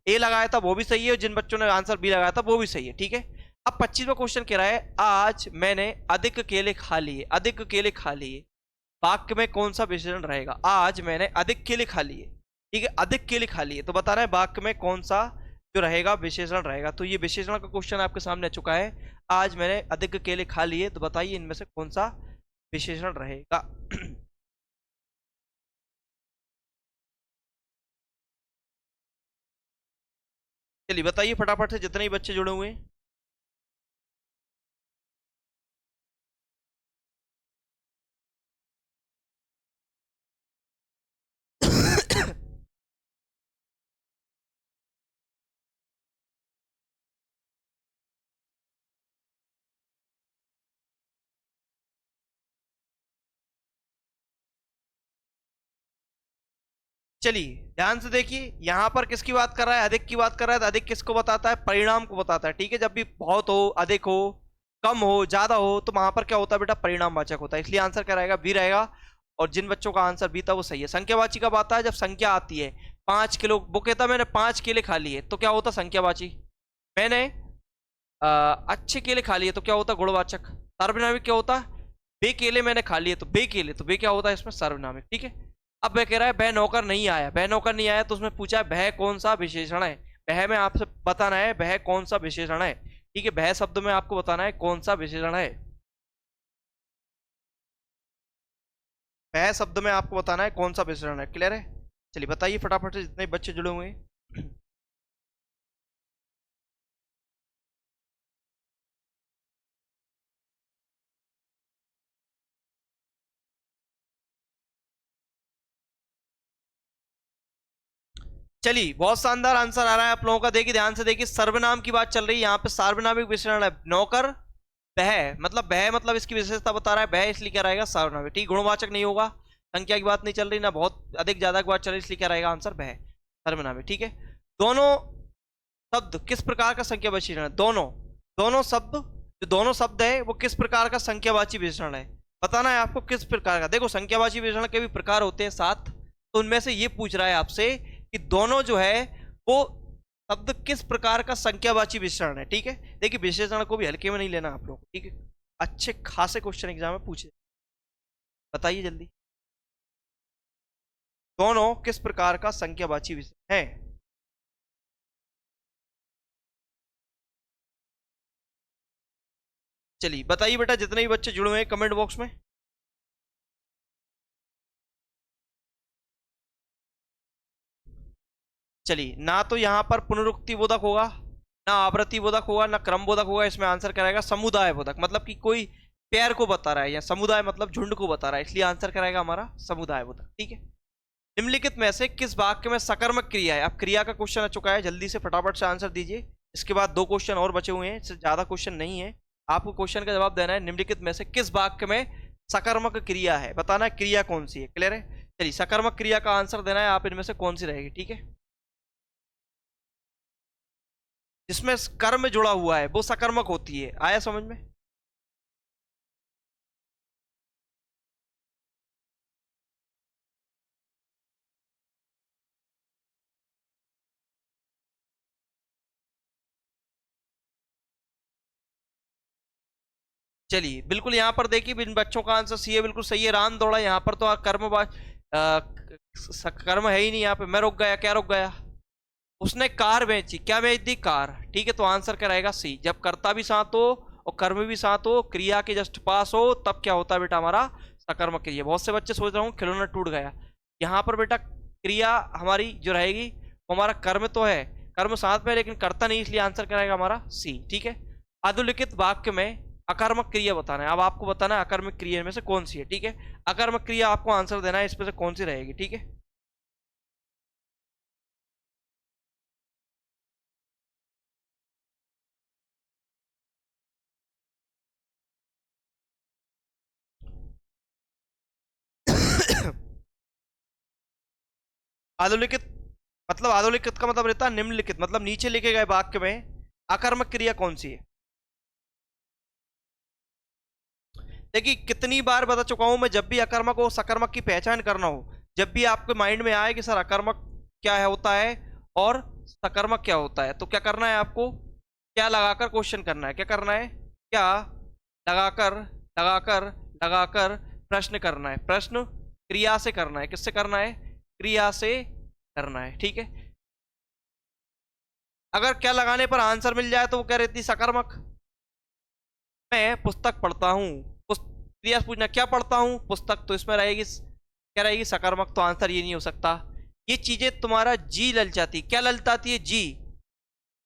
ए लगाया था वो भी सही है, और जिन बच्चों ने आंसर बी लगाया था वो भी सही है। ठीक है। अब 25वां क्वेश्चन कह रहा है, आज मैंने अधिक केले खा लिए, अधिक केले खा लिए, वाक्य में कौन सा विशेषण रहेगा। आज मैंने अधिक केले खा लिए। ठीक है, अधिक केले खा लिए, तो बताना है वाक्य में कौन सा जो रहेगा विशेषण रहेगा। तो ये विशेषण का क्वेश्चन आपके सामने आ चुका है। आज मैंने अधिक केले खा लिए, तो बताइए इनमें से कौन सा विशेषण रहेगा। चलिए बताइए फटाफट से, जितने भी बच्चे जुड़े हुए हैं। चलिए ध्यान से देखिए, यहां पर किसकी बात कर रहा है, अधिक की बात कर रहा है। तो अधिक किसको बताता है, परिणाम को बताता है। ठीक है, जब भी बहुत हो, अधिक हो, कम हो, ज्यादा हो, तो वहां पर क्या होता है बेटा, परिणामवाचक होता है। इसलिए आंसर क्या रहेगा, बी रहेगा। और जिन बच्चों का आंसर बी था वो सही है। संख्यावाची कब आता है, जब संख्या आती है। 5 किलो, वो कहता मैंने 5 केले खा लिए, तो क्या होता, संख्यावाची। मैंने अच्छे केले खा लिए, तो क्या होता, गुणवाचक। सार्वनामिक क्या होता, बे केले मैंने खा लिए, तो बे केले, तो बे क्या होता है इसमें, सर्वनामिक। ठीक है। अब वह कह रहा है वह नौकर नहीं आया, वह नौकर नहीं आया, तो उसमें पूछा है वह कौन सा विशेषण है। वह में आपसे बताना है वह कौन सा विशेषण है। ठीक है, वह शब्द में आपको बताना है कौन सा विशेषण है। वह शब्द में आपको बताना है कौन सा विशेषण है। क्लियर है। चलिए बताइए फटाफट से, जितने बच्चे जुड़े हुए हैं। चलिए बहुत शानदार आंसर आ रहा है आप लोगों का। देखिए ध्यान से देखिए, सर्वनाम की बात चल रही है, यहाँ पे सार्वनामिक विशेषण है नौकर। वह मतलब इसकी विशेषता बता रहा है, वह इसलिए क्या रहेगा, सार्वनामिक। ठीक, गुणवाचक नहीं होगा। संख्या की बात नहीं चल रही ना, बहुत अधिक ज्यादा की बात चल रही, इसलिए क्या रहेगा आंसर, वह सर्वनामिक। ठीक है। दोनों शब्द किस प्रकार का संख्यावाची विशेषण है, दोनों, दोनों शब्द, जो दोनों शब्द है वो किस प्रकार का संख्यावाची विशेषण है। बताना है आपको किस प्रकार का। देखो संख्यावाची विशेषण के भी प्रकार होते हैं 7, तो उनमें से ये पूछ रहा है आपसे कि दोनों जो है वो शब्द किस प्रकार का संख्यावाची विशेषण है। ठीक है, देखिए विशेषण को भी हल्के में नहीं लेना आप लोग। ठीक है, अच्छे खासे क्वेश्चन एग्जाम में पूछे। बताइए जल्दी, दोनों किस प्रकार का संख्यावाची विशेषण है। चलिए बताइए बेटा, जितने भी बच्चे जुड़े हुए हैं कमेंट बॉक्स में। चलिए, ना तो यहाँ पर पुनरुक्ति बोधक होगा, ना आवृत्ति बोधक होगा, ना क्रम बोधक होगा। इसमें आंसर कराएगा समुदाय बोधक, मतलब कि कोई पेयर को बता रहा है, या समुदाय मतलब झुंड को बता रहा है, इसलिए आंसर कराएगा हमारा समुदाय बोधक। ठीक है। निम्नलिखित में से किस वाक्य में सकर्मक क्रिया है? अब क्रिया का क्वेश्चन आ चुका है, जल्दी से फटाफट से आंसर दीजिए। इसके बाद 2 क्वेश्चन और बचे हुए हैं, इससे ज्यादा क्वेश्चन नहीं है, आपको क्वेश्चन का जवाब देना है। निम्नलिखित में से किस वाक्य में सकर्मक क्रिया है, बताना है क्रिया कौन सी है। क्लियर है? चलिए, सकर्मक क्रिया का आंसर देना है, आप इनमें से कौन सी रहेगी। ठीक है, जिसमें कर्म जुड़ा हुआ है वो सकर्मक होती है। आया समझ में? चलिए, बिल्कुल यहाँ पर देखिए, इन बच्चों का आंसर सी है, बिल्कुल सही है। राम दौड़ा, यहाँ पर तो कर्म है ही नहीं। यहाँ पे मैं रुक गया, क्या रुक गया? उसने कार बेची, क्या बेच दी? कार। ठीक है, तो आंसर कराएगा सी। जब कर्ता भी साथ हो और कर्म भी साथ हो, क्रिया के जस्ट पास हो, तब क्या होता है बेटा? हमारा सकर्मक क्रिया। बहुत से बच्चे सोच रहे हो खिलौना टूट गया, यहाँ पर बेटा क्रिया हमारी जो रहेगी वो हमारा कर्म तो है, कर्म साथ में, लेकिन कर्ता नहीं, इसलिए आंसर कराएगा हमारा सी। ठीक है। अधोलिखित वाक्य में अकर्मक क्रिया बताना है। अब आपको बताना है अकर्मक क्रिया में से कौन सी है। ठीक है, अकर्मक क्रिया आपको आंसर देना है, इसमें से कौन सी रहेगी। ठीक है, अधोलिखित मतलब, अधोलिखित का मतलब रहता है निम्नलिखित, मतलब नीचे लिखे गए वाक्य में अकर्मक क्रिया कौन सी है। देखिए, कितनी बार बता चुका हूं मैं, जब भी अकर्मक हो सकर्मक की पहचान करना हो, जब भी आपके माइंड में आए कि सर अकर्मक क्या है होता है और सकर्मक क्या होता है, तो क्या करना है आपको? क्या लगाकर क्वेश्चन करना है, क्या करना है? क्या लगाकर, लगाकर, लगाकर प्रश्न करना है। प्रश्न क्रिया से करना है, किससे करना है? क्रिया से करना है। ठीक है, अगर क्या लगाने पर आंसर मिल जाए तो वो क्या रहती? सकर्मक। मैं पुस्तक पढ़ता हूँ, क्रिया से पूछना क्या पढ़ता हूँ? पुस्तक, तो इसमें रहेगी क्या रहेगी? सकर्मक। तो आंसर ये नहीं हो सकता। ये चीजें तुम्हारा जी ललचाती, क्या ललचाती है? जी,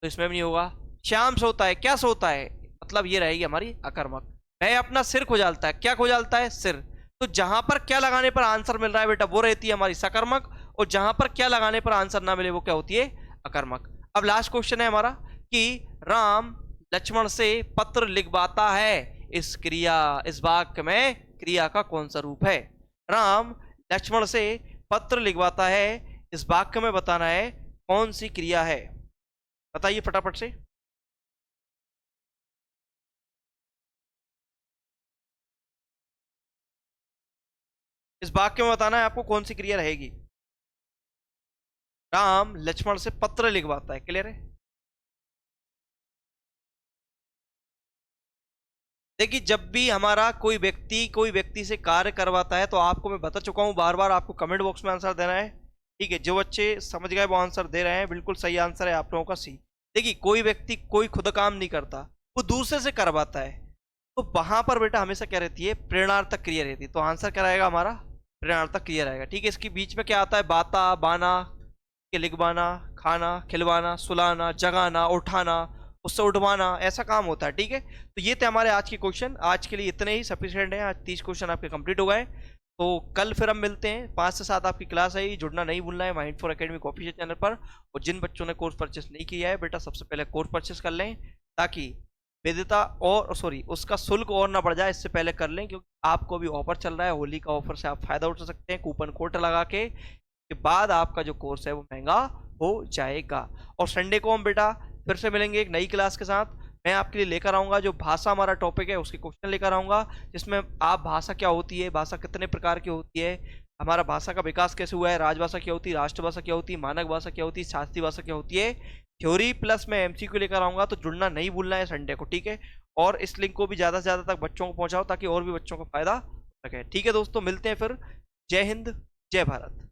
तो इसमें भी नहीं होगा। श्याम सोता है, क्या सोता है? मतलब ये रहेगी हमारी अकर्मक। मैं अपना सिर खुजालता है, क्या खुजालता है? सिर। तो जहां पर क्या लगाने पर आंसर मिल रहा है बेटा, वो रहती है हमारी सकर्मक, और जहां पर क्या लगाने पर आंसर ना मिले वो क्या होती है? अकर्मक। अब लास्ट क्वेश्चन है हमारा कि राम लक्ष्मण से पत्र लिखवाता है, इस वाक्य में क्रिया का कौन सा रूप है? राम लक्ष्मण से पत्र लिखवाता है, इस वाक्य में बताना है कौन सी क्रिया है। बताइए फटाफट से। इस वाक्य में बताना है आपको कौन सी क्रिया रहेगी। राम लक्ष्मण से पत्र लिखवाता है। क्लियर है? देखिए, जब भी हमारा कोई व्यक्ति से कार्य करवाता है, तो आपको मैं बता चुका हूं बार बार, आपको कमेंट बॉक्स में आंसर देना है। ठीक है, जो बच्चे समझ गए वो आंसर दे रहे हैं, बिल्कुल सही आंसर है आप लोगों का सी। देखिए, कोई व्यक्ति कोई खुद काम नहीं करता, वो दूसरे से करवाता है, तो वहां पर बेटा हमेशा क्या रहती है? प्रेरणार्थक क्रिया रहती है। तो आंसर क्या रहेगा हमारा? प्रेरणार्थक क्रिया रहेगा। ठीक है, इसके बीच में क्या आता है? बाता, बाना, के लिखवाना, खाना, खिलवाना, सुलाना, जगाना, उठाना, उससे उठवाना, ऐसा काम होता है। ठीक है, तो ये थे हमारे आज के क्वेश्चन। आज के लिए इतने ही सफिशिएंट है। आज 30 क्वेश्चन आपके कंप्लीट हो गए। तो कल फिर हम मिलते हैं, 5 से 7 आपकी क्लास है। जुड़ना नहीं भूलना है mind for academy official channel पर। और जिन बच्चों ने कोर्स परचेस नहीं किया है बेटा, सबसे पहले कोर्स परचेस कर लें, ताकि वेदिता और सॉरी उसका शुल्क और ना बढ़ जाए, इससे पहले कर लें, क्योंकि आपको अभी ऑफर चल रहा है, होली का ऑफर से आप फायदा उठा सकते हैं कूपन कोड लगा के बाद आपका जो कोर्स है वो महंगा हो जाएगा। और संडे को हम बेटा फिर से मिलेंगे एक नई क्लास के साथ। मैं आपके लिए लेकर आऊंगा जो भाषा हमारा टॉपिक है, उसके क्वेश्चन लेकर आऊंगा, जिसमें आप भाषा क्या होती है, भाषा कितने प्रकार की होती है, हमारा भाषा का विकास कैसे हुआ है, राजभाषा क्या होती है, राष्ट्रभाषा क्या होती है, मानक भाषा क्या होती है, शास्त्रीय भाषा क्या होती है, थ्योरी प्लस मैं एमसीक्यू लेकर आऊंगा। तो जुड़ना नहीं भूलना है संडे को। ठीक है, और इस लिंक को भी ज़्यादा से ज़्यादा तक बच्चों को पहुंचाओ, ताकि और भी बच्चों को फायदा हो सके। ठीक है दोस्तों, मिलते हैं फिर। जय हिंद, जय भारत।